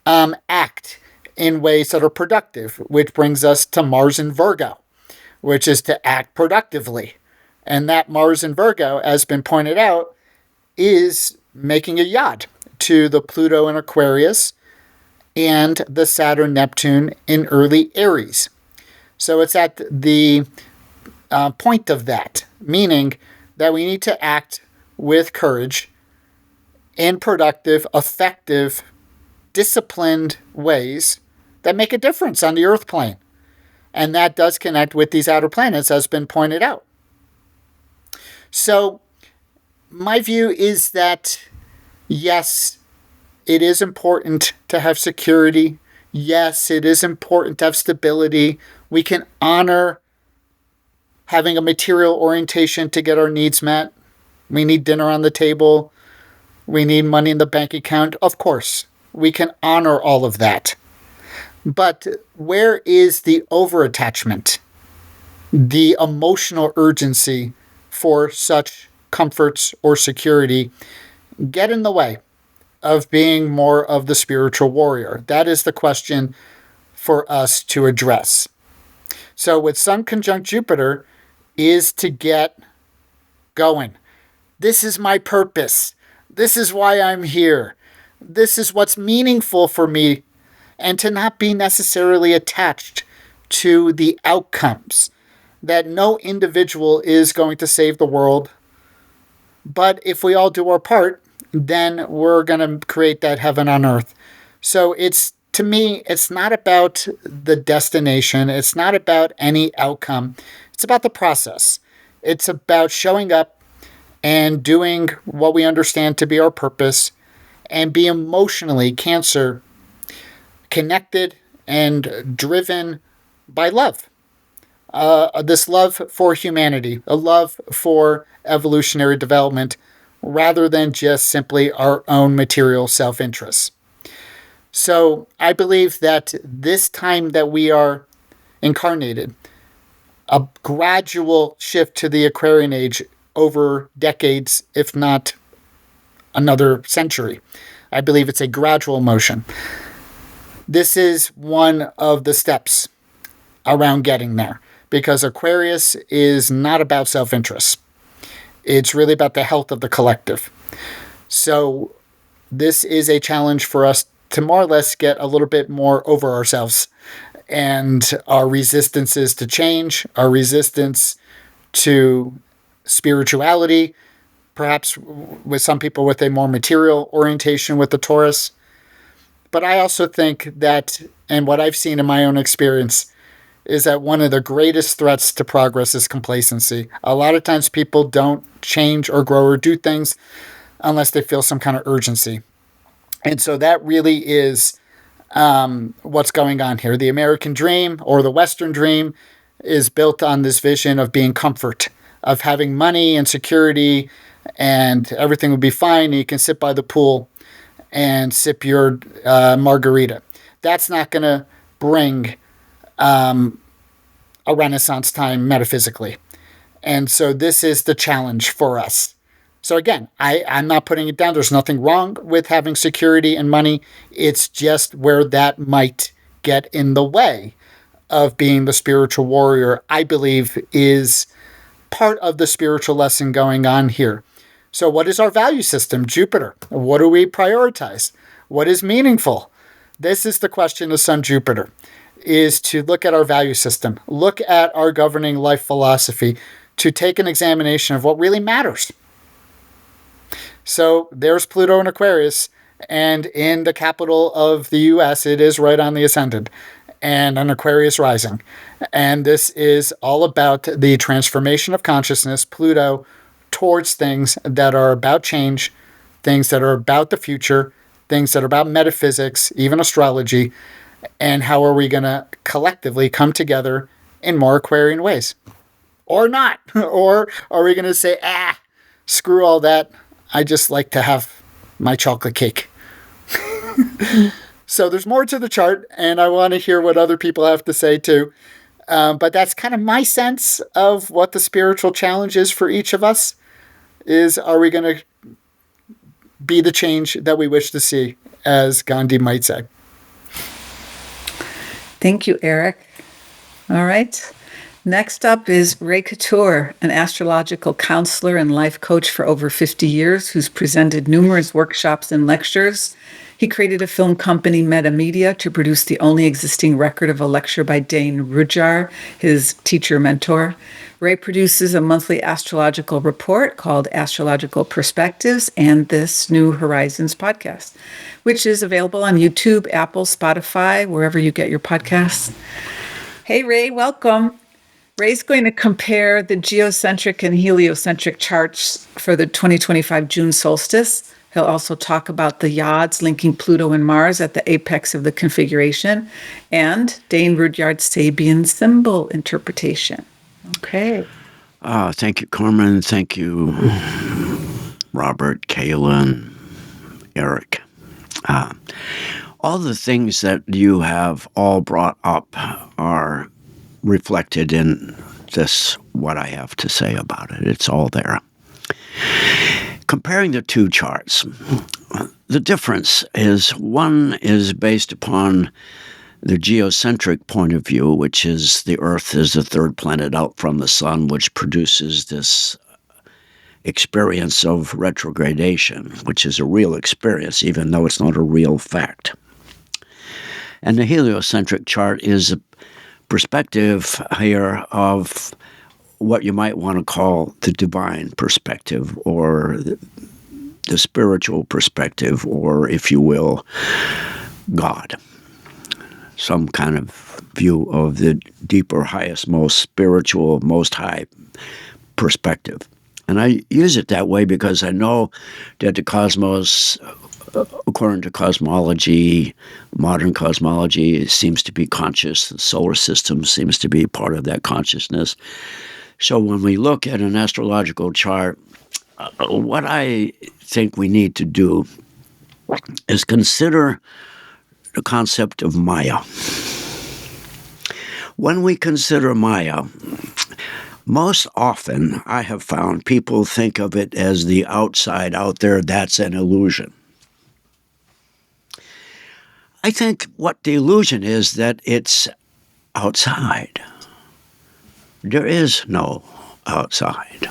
act in ways that are productive, which brings us to Mars in Virgo, which is to act productively. And that Mars in Virgo, as been pointed out, is making a yod to the Pluto in Aquarius and the Saturn-Neptune in early Aries. So it's at the point of that, meaning that we need to act with courage in productive, effective, disciplined ways that make a difference on the Earth plane. And that does connect with these outer planets, as been pointed out. So my view is that, yes, it is important to have security. Yes, it is important to have stability. We can honor having a material orientation to get our needs met. We need dinner on the table. We need money in the bank account. Of course, we can honor all of that. But where is the overattachment, the emotional urgency for such comforts or security get in the way of being more of the spiritual warrior? That is the question for us to address. So with Sun conjunct Jupiter is to get going. This is my purpose. This is why I'm here. This is what's meaningful for me. And to not be necessarily attached to the outcomes, that no individual is going to save the world. But if we all do our part, then we're going to create that heaven on earth. So to me, it's not about the destination. It's not about any outcome. It's about the process. It's about showing up and doing what we understand to be our purpose and be emotionally, Cancer, connected and driven by love. This love for humanity, a love for evolutionary development, rather than just simply our own material self-interest. So I believe that this time that we are incarnated, a gradual shift to the Aquarian age over decades, if not another century. I believe it's a gradual motion. This is one of the steps around getting there, because Aquarius is not about self-interest. It's really about the health of the collective. So this is a challenge for us to more or less get a little bit more over ourselves and our resistances to change, our resistance to spirituality, perhaps with some people with a more material orientation with the Taurus. But I also think that, and what I've seen in my own experience, is that one of the greatest threats to progress is complacency. A lot of times people don't change or grow or do things unless they feel some kind of urgency. And so that really is what's going on here. The American dream, or the Western dream, is built on this vision of being comfort, of having money and security, and everything will be fine, and you can sit by the pool and sip your margarita. That's not going to bring a Renaissance time metaphysically. And so this is the challenge for us. So again, I'm not putting it down. There's nothing wrong with having security and money. It's just where that might get in the way of being the spiritual warrior, I believe, is part of the spiritual lesson going on here. So what is our value system? Jupiter. What do we prioritize? What is meaningful? This is the question of Sun Jupiter, is to look at our value system, look at our governing life philosophy, to take an examination of what really matters. So there's Pluto in Aquarius, and in the capital of the U.S., it is right on the ascendant, and an Aquarius rising. And this is all about the transformation of consciousness, Pluto, towards things that are about change, things that are about the future, things that are about metaphysics, even astrology, and how are we going to collectively come together in more Aquarian ways? Or not? Or are we going to say, screw all that, I just like to have my chocolate cake? So there's more to the chart, and I want to hear what other people have to say too. But that's kind of my sense of what the spiritual challenge is for each of us, is are we going to be the change that we wish to see, as Gandhi might say. Thank you, Eric. All right. Next up is Ray Couture, an astrological counselor and life coach for over 50 years, who's presented numerous workshops and lectures. He created a film company, Metamedia, to produce the only existing record of a lecture by Dane Rudhyar, his teacher mentor. Ray produces a monthly astrological report called Astrological Perspectives and this New Horizons podcast, which is available on YouTube, Apple, Spotify, wherever you get your podcasts. Hey, Ray, welcome. Ray's going to compare the geocentric and heliocentric charts for the 2025 June solstice. He'll also talk about the yods linking Pluto and Mars at the apex of the configuration, and Dane Rudhyar's Sabian symbol interpretation. Okay. Thank you, Carmen. Thank you, Robert, Cayelin, Eric. All the things that you have all brought up are reflected in this, what I have to say about it. It's all there. Comparing the two charts, the difference is one is based upon the geocentric point of view, which is the Earth is the third planet out from the sun, which produces this experience of retrogradation, which is a real experience, even though it's not a real fact. And the heliocentric chart is perspective here of what you might want to call the divine perspective, or the spiritual perspective, or, if you will, God. Some kind of view of the deeper, highest, most spiritual, most high perspective. And I use it that way because I know that the cosmos, according to cosmology, modern cosmology, seems to be conscious. The solar system seems to be part of that consciousness. So when we look at an astrological chart, what I think we need to do is consider the concept of Maya. When we consider Maya, most often I have found people think of it as the outside out there. That's an illusion. I think what the illusion is that it's outside. There is no outside.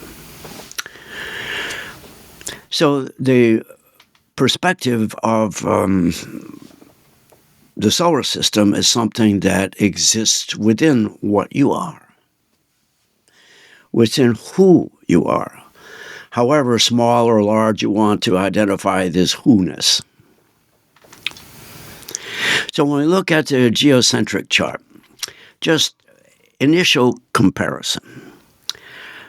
So the perspective of the solar system is something that exists within what you are, within who you are, however small or large you want to identify this who-ness. So when we look at the geocentric chart, just initial comparison.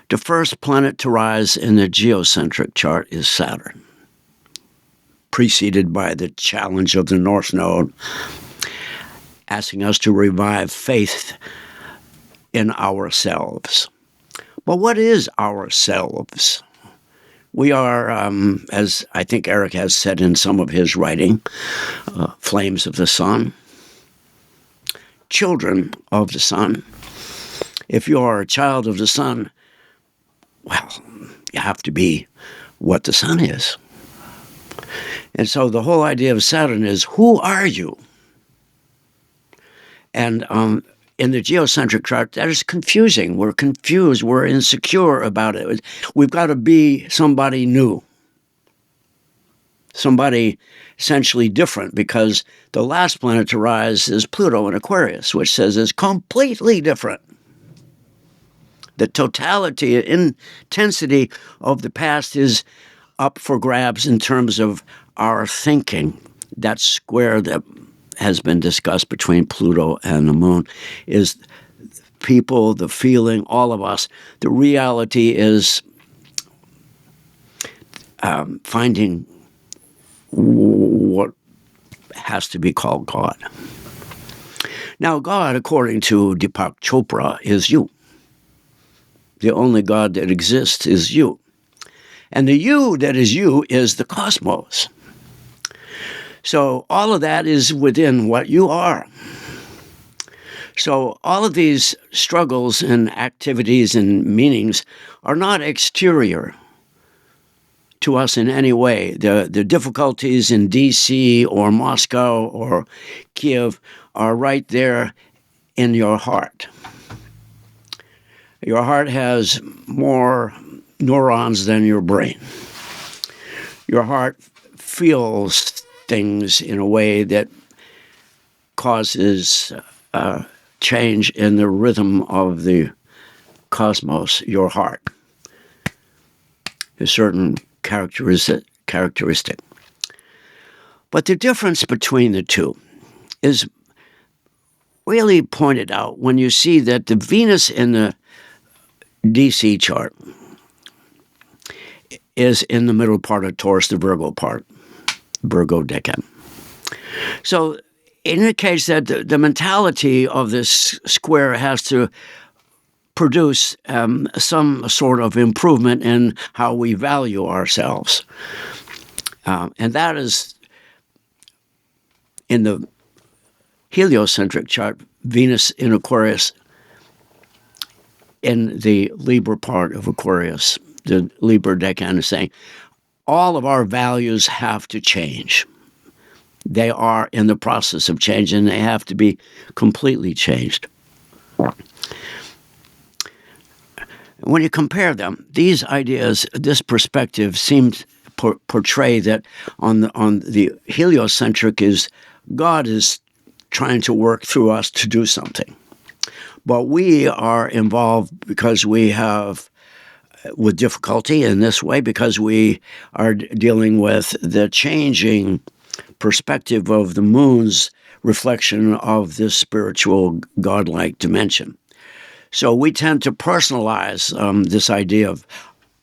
The first planet to rise in the geocentric chart is Saturn, preceded by the challenge of the North Node, asking us to revive faith in ourselves. But what is ourselves? We are, as I think Eric has said in some of his writing, flames of the sun, children of the sun. If you are a child of the sun, well, you have to be what the sun is. And so the whole idea of Saturn is, who are you? And in the geocentric chart, that is confusing. We're confused. We're insecure about it. We've got to be somebody new, somebody essentially different, because the last planet to rise is Pluto in Aquarius, which says it's completely different. The totality and intensity of the past is up for grabs in terms of our thinking. That square that has been discussed between Pluto and the moon is people, the feeling, all of us. The reality is finding what has to be called God. Now, God, according to Deepak Chopra, is you. The only God that exists is you. And the you that is you is the cosmos. So all of that is within what you are. So all of these struggles and activities and meanings are not exterior to us in any way. The difficulties in D.C. or Moscow or Kiev are right there in your heart. Your heart has more neurons than your brain. Your heart feels things in a way that causes change in the rhythm of the cosmos, your heart. A certain characteristic. But the difference between the two is really pointed out when you see that the Venus in the DC chart is in the middle part of Taurus, the Virgo part, Virgo decan. So it indicates that the mentality of this square has to produce some sort of improvement in how we value ourselves. And that is, in the heliocentric chart, Venus in Aquarius, in the Libra part of Aquarius, the Libra decan is saying, all of our values have to change. They are in the process of change, and they have to be completely changed. When you compare them, these ideas, this perspective seems to portray that on the heliocentric is God is trying to work through us to do something. But we are involved because we have with difficulty in this way, because we are dealing with the changing perspective of the moon's reflection of this spiritual godlike dimension. So we tend to personalize this idea of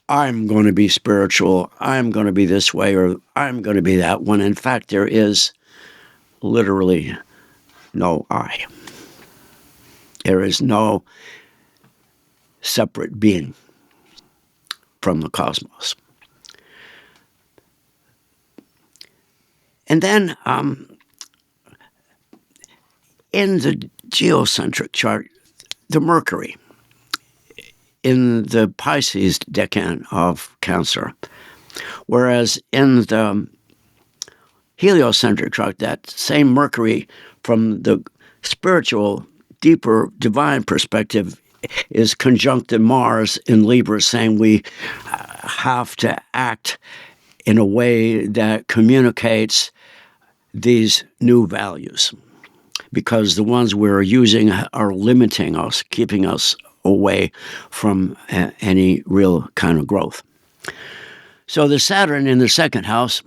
I'm going to be spiritual, I'm going to be this way, or I'm going to be that, when in fact there is literally no I. There is no separate being from the cosmos. And then in the geocentric chart, the Mercury in the Pisces decan of Cancer, whereas in the heliocentric chart, that same Mercury from the spiritual, deeper, divine perspective is conjunct in Mars in Libra, saying we have to act in a way that communicates these new values, because the ones we're using are limiting us, keeping us away from any real kind of growth. So the Saturn in the second house,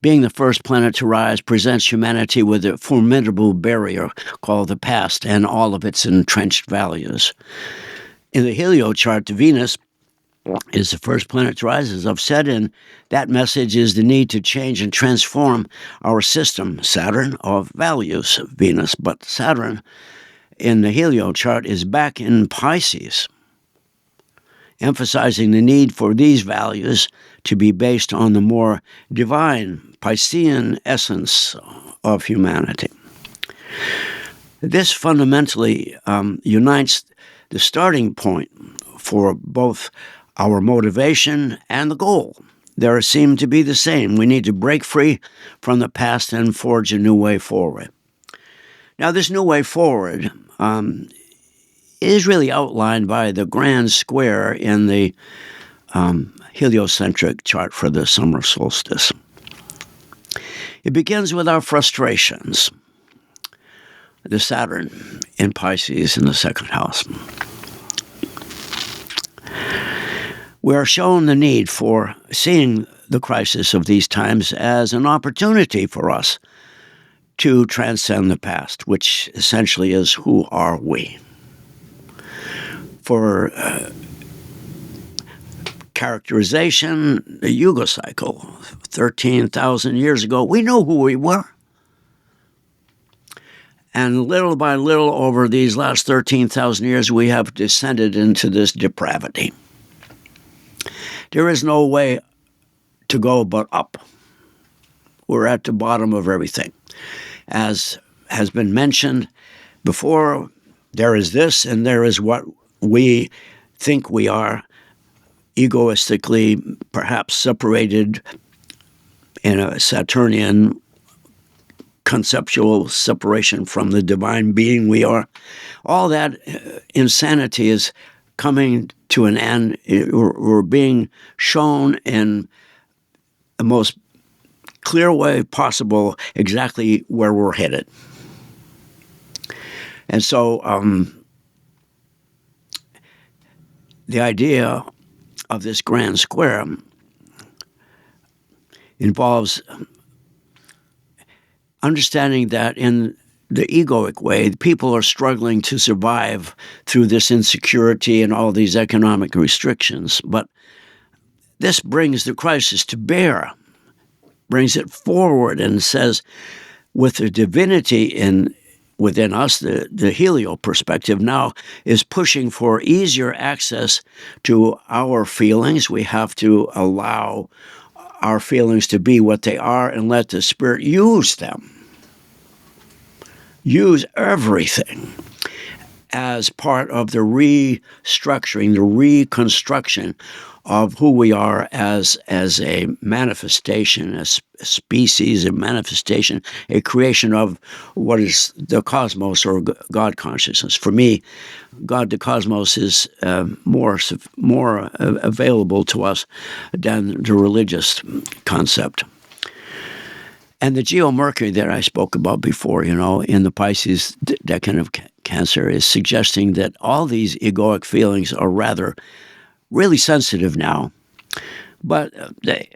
being the first planet to rise, presents humanity with a formidable barrier called the past and all of its entrenched values. In the helio chart, Venus is the first planet to rise, as I've said, and that message is the need to change and transform our system, Saturn, of values, Venus. But Saturn in the helio chart is back in Pisces, emphasizing the need for these values to be based on the more divine Piscean essence of humanity. This fundamentally unites the starting point for both our motivation and the goal. They seem to be the same. We need to break free from the past and forge a new way forward. Now, this new way forward is really outlined by the grand square in the heliocentric chart for the summer solstice. It begins with our frustrations. The Saturn in Pisces in the second house. We are shown the need for seeing the crisis of these times as an opportunity for us to transcend the past, which essentially is, who are we? For characterization, the Yuga cycle, 13,000 years ago, we know who we were. And little by little, over these last 13,000 years, we have descended into this depravity. There is no way to go but up. We're at the bottom of everything. As has been mentioned before, there is this and there is what we think we are, egoistically perhaps separated in a Saturnian conceptual separation from the divine being we are. All that insanity is coming to an end. We're being shown in the most clear way possible exactly where we're headed. And so the idea of this grand square involves understanding that in the egoic way, people are struggling to survive through this insecurity and all these economic restrictions. But this brings the crisis to bear, brings it forward, and says, with the divinity within us, the helio perspective now is pushing for easier access to our feelings. We have to allow our feelings to be what they are and let the Spirit use them. Use everything as part of the restructuring, the reconstruction of who we are as a manifestation, a species, a manifestation, a creation of what is the cosmos or God consciousness. For me, God, the cosmos, is more available to us than the religious concept. And the Geo-Mercury that I spoke about before, in the Pisces decan of Cancer is suggesting that all these egoic feelings are rather really sensitive now. But the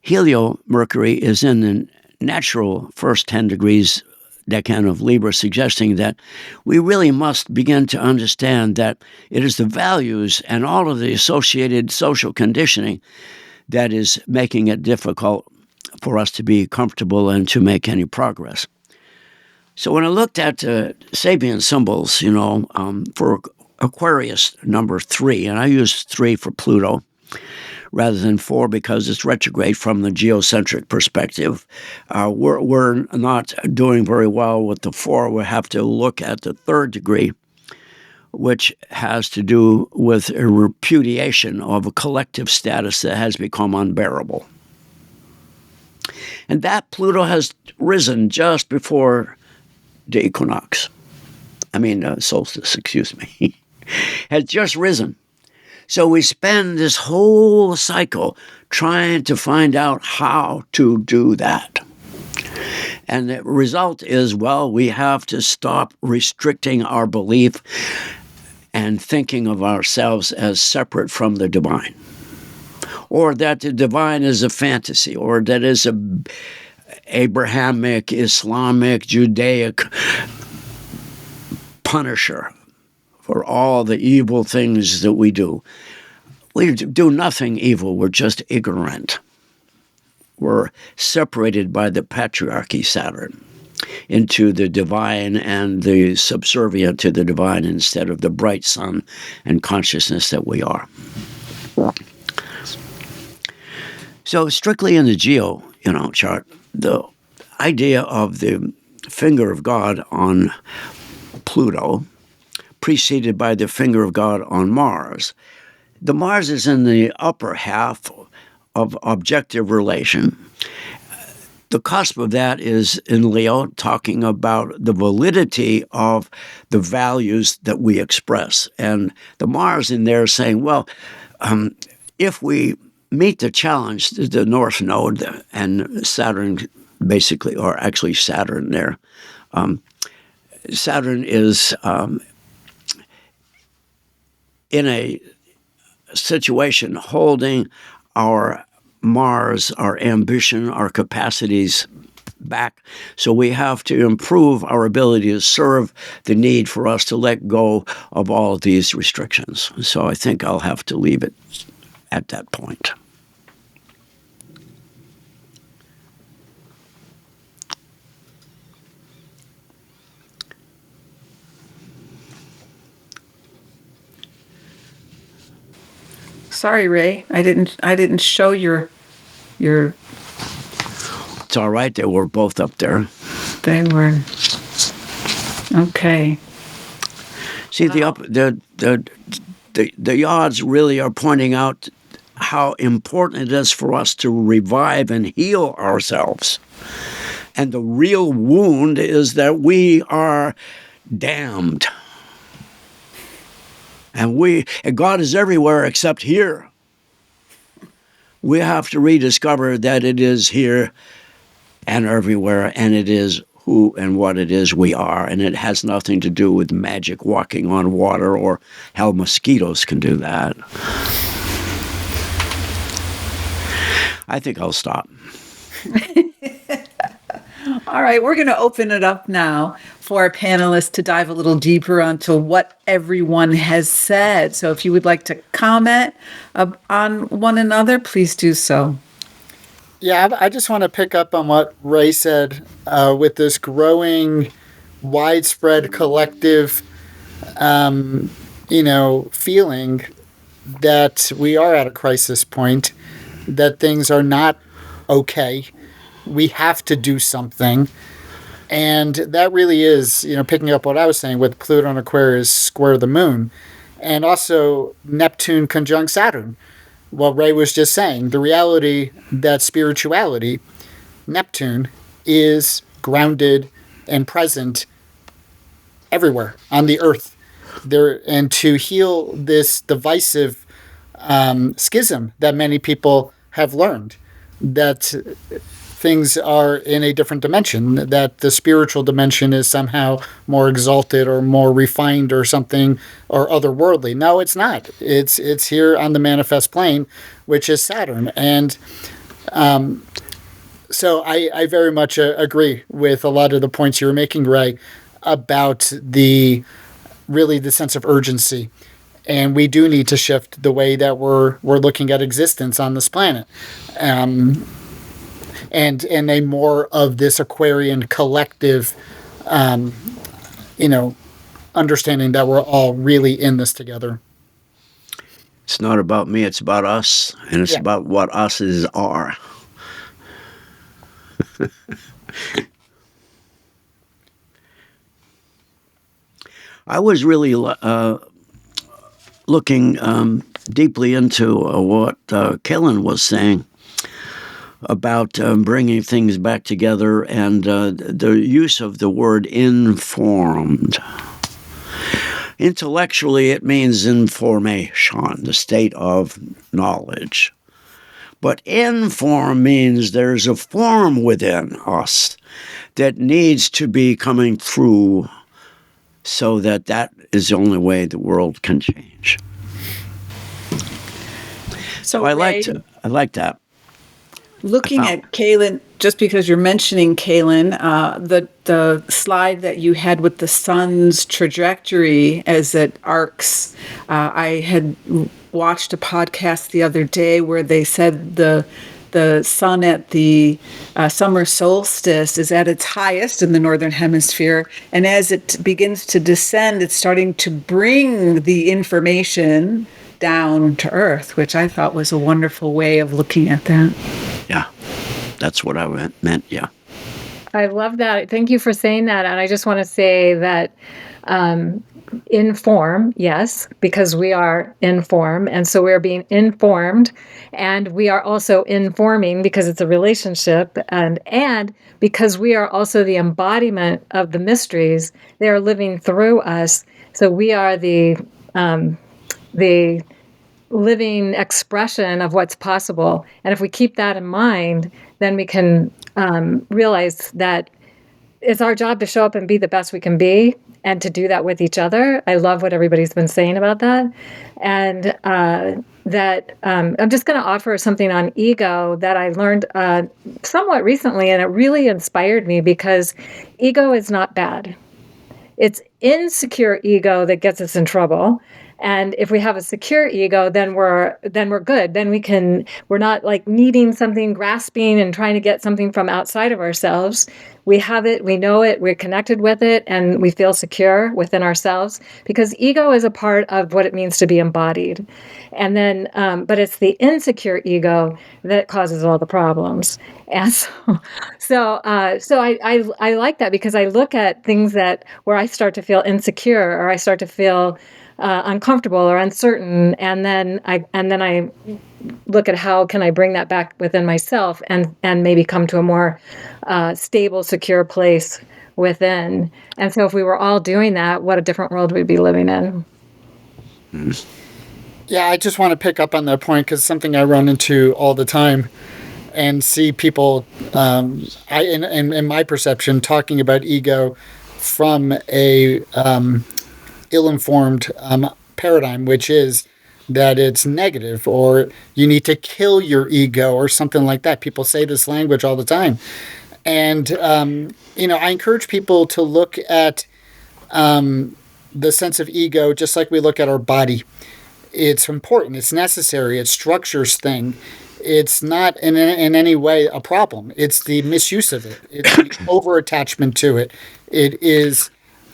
Helio Mercury is in the natural first 10 degrees decan of Libra, suggesting that we really must begin to understand that it is the values and all of the associated social conditioning that is making it difficult for us to be comfortable and to make any progress. So when I looked at Sabian symbols, for Aquarius number 3, and I use 3 for Pluto rather than 4 because it's retrograde from the geocentric perspective. We're not doing very well with the 4. We have to look at the 3rd degree, which has to do with a repudiation of a collective status that has become unbearable. And that Pluto has risen just before the equinox. Solstice, excuse me, has just risen. So we spend this whole cycle trying to find out how to do that. And the result is, we have to stop restricting our belief and thinking of ourselves as separate from the divine, or that the divine is a fantasy, or that is a Abrahamic, Islamic, Judaic punisher for all the evil things that we do. We do nothing evil. We're just ignorant. We're separated by the patriarchy, Saturn, into the divine and the subservient to the divine instead of the bright sun and consciousness that we are. So strictly in the geo, chart, the idea of the finger of God on Pluto, preceded by the finger of God on Mars. The Mars is in the upper half of objective relation. The cusp of that is in Leo, talking about the validity of the values that we express. And the Mars in there is saying, if we meet the challenge, the North Node and Saturn basically, or actually Saturn there, Saturn is in a situation holding our Mars, our ambition, our capacities back. So we have to improve our ability to serve the need for us to let go of all of these restrictions. So I think I'll have to leave it at that point. Sorry, Ray. I didn't show your. It's all right. They were both up there. They were. Okay. See, the odds really are pointing out how important it is for us to revive and heal ourselves. And the real wound is that we are damned. And God is everywhere except here. We have to rediscover that it is here and everywhere, and it is who and what it is we are. And it has nothing to do with magic walking on water, or hell, mosquitoes can do that. I think I'll stop. All right, we're going to open it up now for our panelists to dive a little deeper onto what everyone has said. So if you would like to comment on one another, please do so. Yeah, I just want to pick up on what Ray said with this growing, widespread collective, feeling that we are at a crisis point, that things are not okay. We have to do something. And that really is, picking up what I was saying with Pluto and Aquarius square the moon, and also Neptune conjunct Saturn. What Ray was just saying, the reality that spirituality, Neptune, is grounded and present everywhere on the earth. And to heal this divisive schism that many people have learned, that things are in a different dimension, that the spiritual dimension is somehow more exalted or more refined or something, or otherworldly. No, it's not. It's here on the manifest plane, which is Saturn. And so I very much agree with a lot of the points you were making, Ray, about the sense of urgency. And we do need to shift the way that we're looking at existence on this planet. And a more of this Aquarian collective, understanding that we're all really in this together. It's not about me, it's about us, and it's about what us's are. I was really looking deeply into what Cayelin was saying about bringing things back together and the use of the word informed. Intellectually, it means information, the state of knowledge. But inform means there's a form within us that needs to be coming through, so that is the only way the world can change. So I like that. Looking at Cayelin, just because you're mentioning Cayelin, the slide that you had with the sun's trajectory as it arcs, I had watched a podcast the other day where they said the sun at the summer solstice is at its highest in the northern hemisphere, and as it begins to descend, it's starting to bring the information down to Earth, which I thought was a wonderful way of looking at that. Yeah, that's what I meant, yeah. I love that. Thank you for saying that. And I just want to say that inform, yes, because we are informed. And so we're being informed. And we are also informing because it's a relationship. And because we are also the embodiment of the mysteries, they are living through us. So we are the living expression of what's possible. And if we keep that in mind, then we can realize that it's our job to show up and be the best we can be, and to do that with each other. I love what everybody's been saying about that. And that I'm just going to offer something on ego that I learned somewhat recently, and it really inspired me, because ego is not bad. It's insecure ego that gets us in trouble. And if we have a secure ego, then we're good. Then we're not like needing something, grasping and trying to get something from outside of ourselves. We have it, we know it, we're connected with it, and we feel secure within ourselves, because ego is a part of what it means to be embodied. And then, but it's the insecure ego that causes all the problems. And so I like that, because I look at things where I start to feel insecure, or I start to feel uncomfortable or uncertain, and then I look at how can I bring that back within myself, and maybe come to a more stable, secure place within. And so if we were all doing that, what a different world we'd be living in. Yeah, I just want to pick up on that point, because it's something I run into all the time and see people, in my perception, talking about ego from a ill-informed paradigm, which is that it's negative, or you need to kill your ego, or something like that. People say this language all the time. And, I encourage people to look at the sense of ego just like we look at our body. It's important. It's necessary. It structures things. It's not in any way a problem. It's the misuse of it. It's the over-attachment to it. It is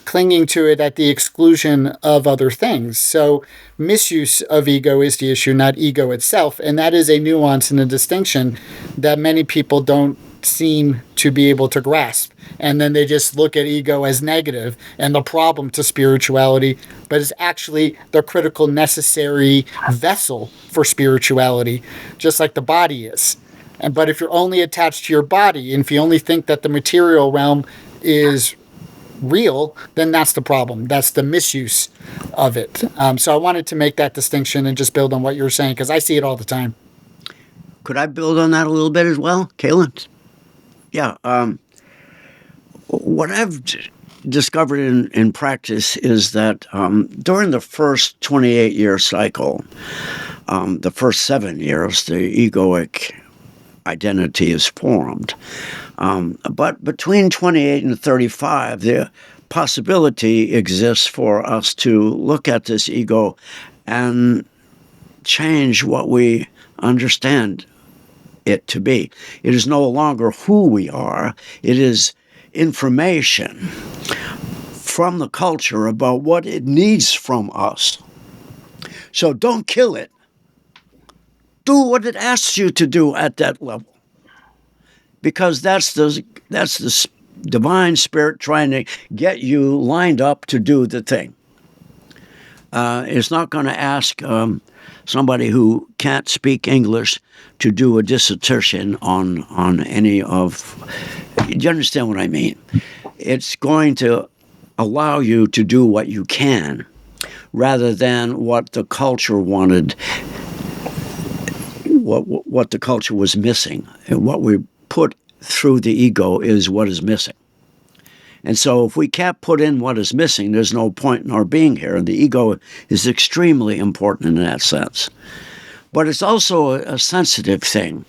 clinging to it at the exclusion of other things. So misuse of ego is the issue, not ego itself. And that is a nuance and a distinction that many people don't seem to be able to grasp. And then they just look at ego as negative and the problem to spirituality, but it's actually the critical, necessary vessel for spirituality, just like the body is. But if you're only attached to your body, and if you only think that the material realm is real, then that's the problem. That's the misuse of it. So I wanted to make that distinction and just build on what you were saying, because I see it all the time. Could I build on that a little bit as well, Cayelin? Yeah. What I've discovered in practice is that during the first 28-year cycle, the first 7 years, the egoic identity is formed. But between 28 and 35, the possibility exists for us to look at this ego and change what we understand it to be. It is no longer who we are, it is information from the culture about what it needs from us. So don't kill it. Do what it asks you to do at that level. Because that's the divine spirit trying to get you lined up to do the thing. It's not going to ask somebody who can't speak English to do a dissertation on any of. Do you understand what I mean? It's going to allow you to do what you can, rather than what the culture wanted, what the culture was missing, and what we put through the ego is what is missing. And so if we can't put in what is missing, there's no point in our being here. And the ego is extremely important in that sense. But it's also a sensitive thing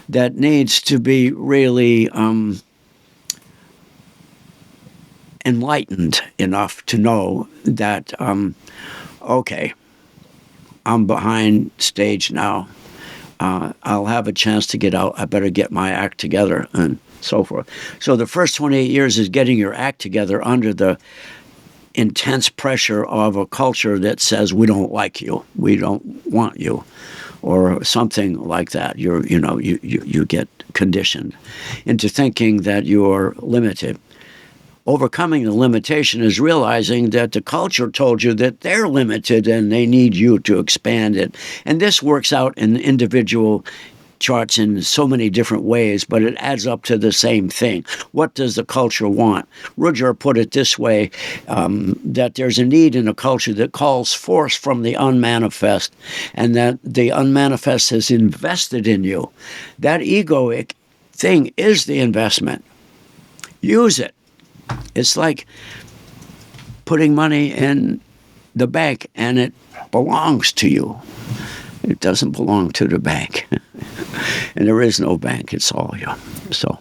that needs to be really enlightened enough to know that, okay, I'm behind stage now. I'll have a chance to get out. I better get my act together and so forth. So the first 28 years is getting your act together under the intense pressure of a culture that says we don't like you, we don't want you, or something like that. You get conditioned into thinking that you're limited. Overcoming the limitation is realizing that the culture told you that they're limited and they need you to expand it. And this works out in individual charts in so many different ways, but it adds up to the same thing. What does the culture want? Rudyard put it this way, that there's a need in a culture that calls forth from the unmanifest, and that the unmanifest has invested in you. That egoic thing is the investment. Use it. It's like putting money in the bank and it belongs to you. It doesn't belong to the bank. And there is no bank. It's all you. So.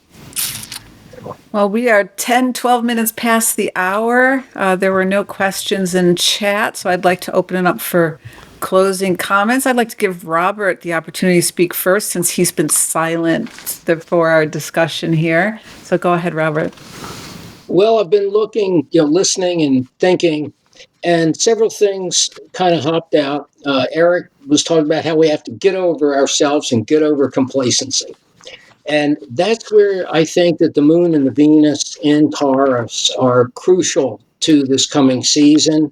Well, we are 10, 12 minutes past the hour. There were no questions in chat, so I'd like to open it up for closing comments. I'd like to give Robert the opportunity to speak first, since he's been silent for our discussion here. So go ahead, Robert. Well, I've been looking, listening and thinking, and several things kind of hopped out. Eric was talking about how we have to get over ourselves and get over complacency. And that's where I think that the moon and the Venus in Taurus are crucial to this coming season,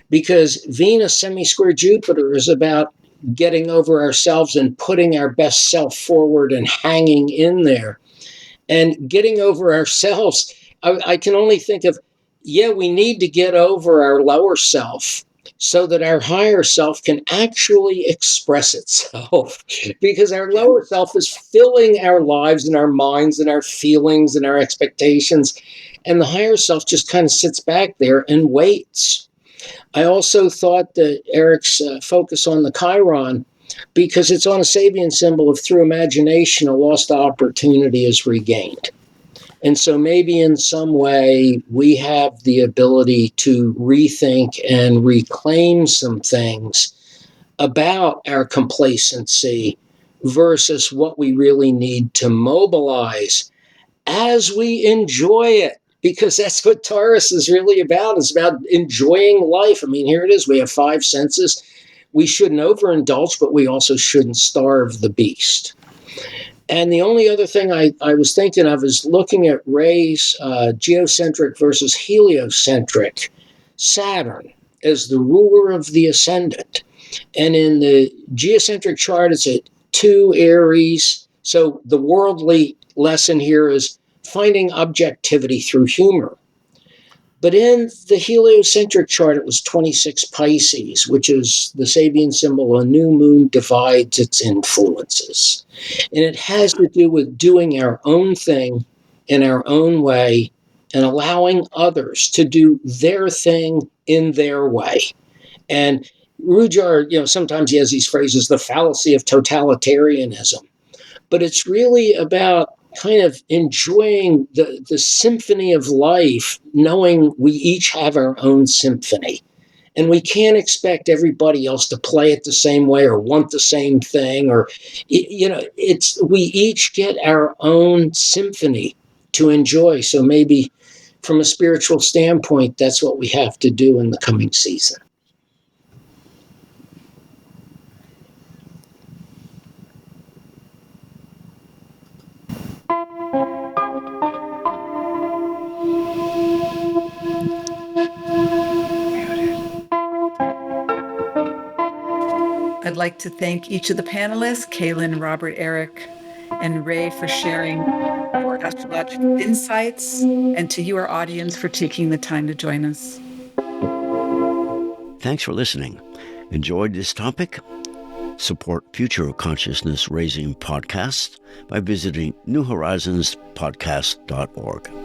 because Venus semi-square Jupiter is about getting over ourselves and putting our best self forward and hanging in there. And getting over ourselves, I can only think of, we need to get over our lower self so that our higher self can actually express itself. Because our lower self is filling our lives and our minds and our feelings and our expectations. And the higher self just kind of sits back there and waits. I also thought that Eric's focus on the Chiron, because it's on a Sabian symbol of through imagination, a lost opportunity is regained. And so maybe in some way we have the ability to rethink and reclaim some things about our complacency versus what we really need to mobilize as we enjoy it. Because that's what Taurus is really about. It's about enjoying life. I mean, here it is. We have 5 senses. We shouldn't overindulge, but we also shouldn't starve the beast. And the only other thing I was thinking of is looking at Ray's geocentric versus heliocentric Saturn as the ruler of the ascendant. And in the geocentric chart, it's at 2 Aries. So the worldly lesson here is finding objectivity through humor. But in the heliocentric chart, it was 26 Pisces, which is the Sabian symbol. A new moon divides its influences. And it has to do with doing our own thing in our own way and allowing others to do their thing in their way. And Rudyard, sometimes he has these phrases, the fallacy of totalitarianism. But it's really about kind of enjoying the symphony of life, knowing we each have our own symphony. And we can't expect everybody else to play it the same way or want the same thing. Or, we each get our own symphony to enjoy. So maybe from a spiritual standpoint, that's what we have to do in the coming season. I'd like to thank each of the panelists, Cayelin, Robert, Eric, and Ray, for sharing your astrological insights, and to you, our audience, for taking the time to join us. Thanks for listening. Enjoyed this topic? Support future consciousness raising podcasts by visiting newhorizonspodcast.org.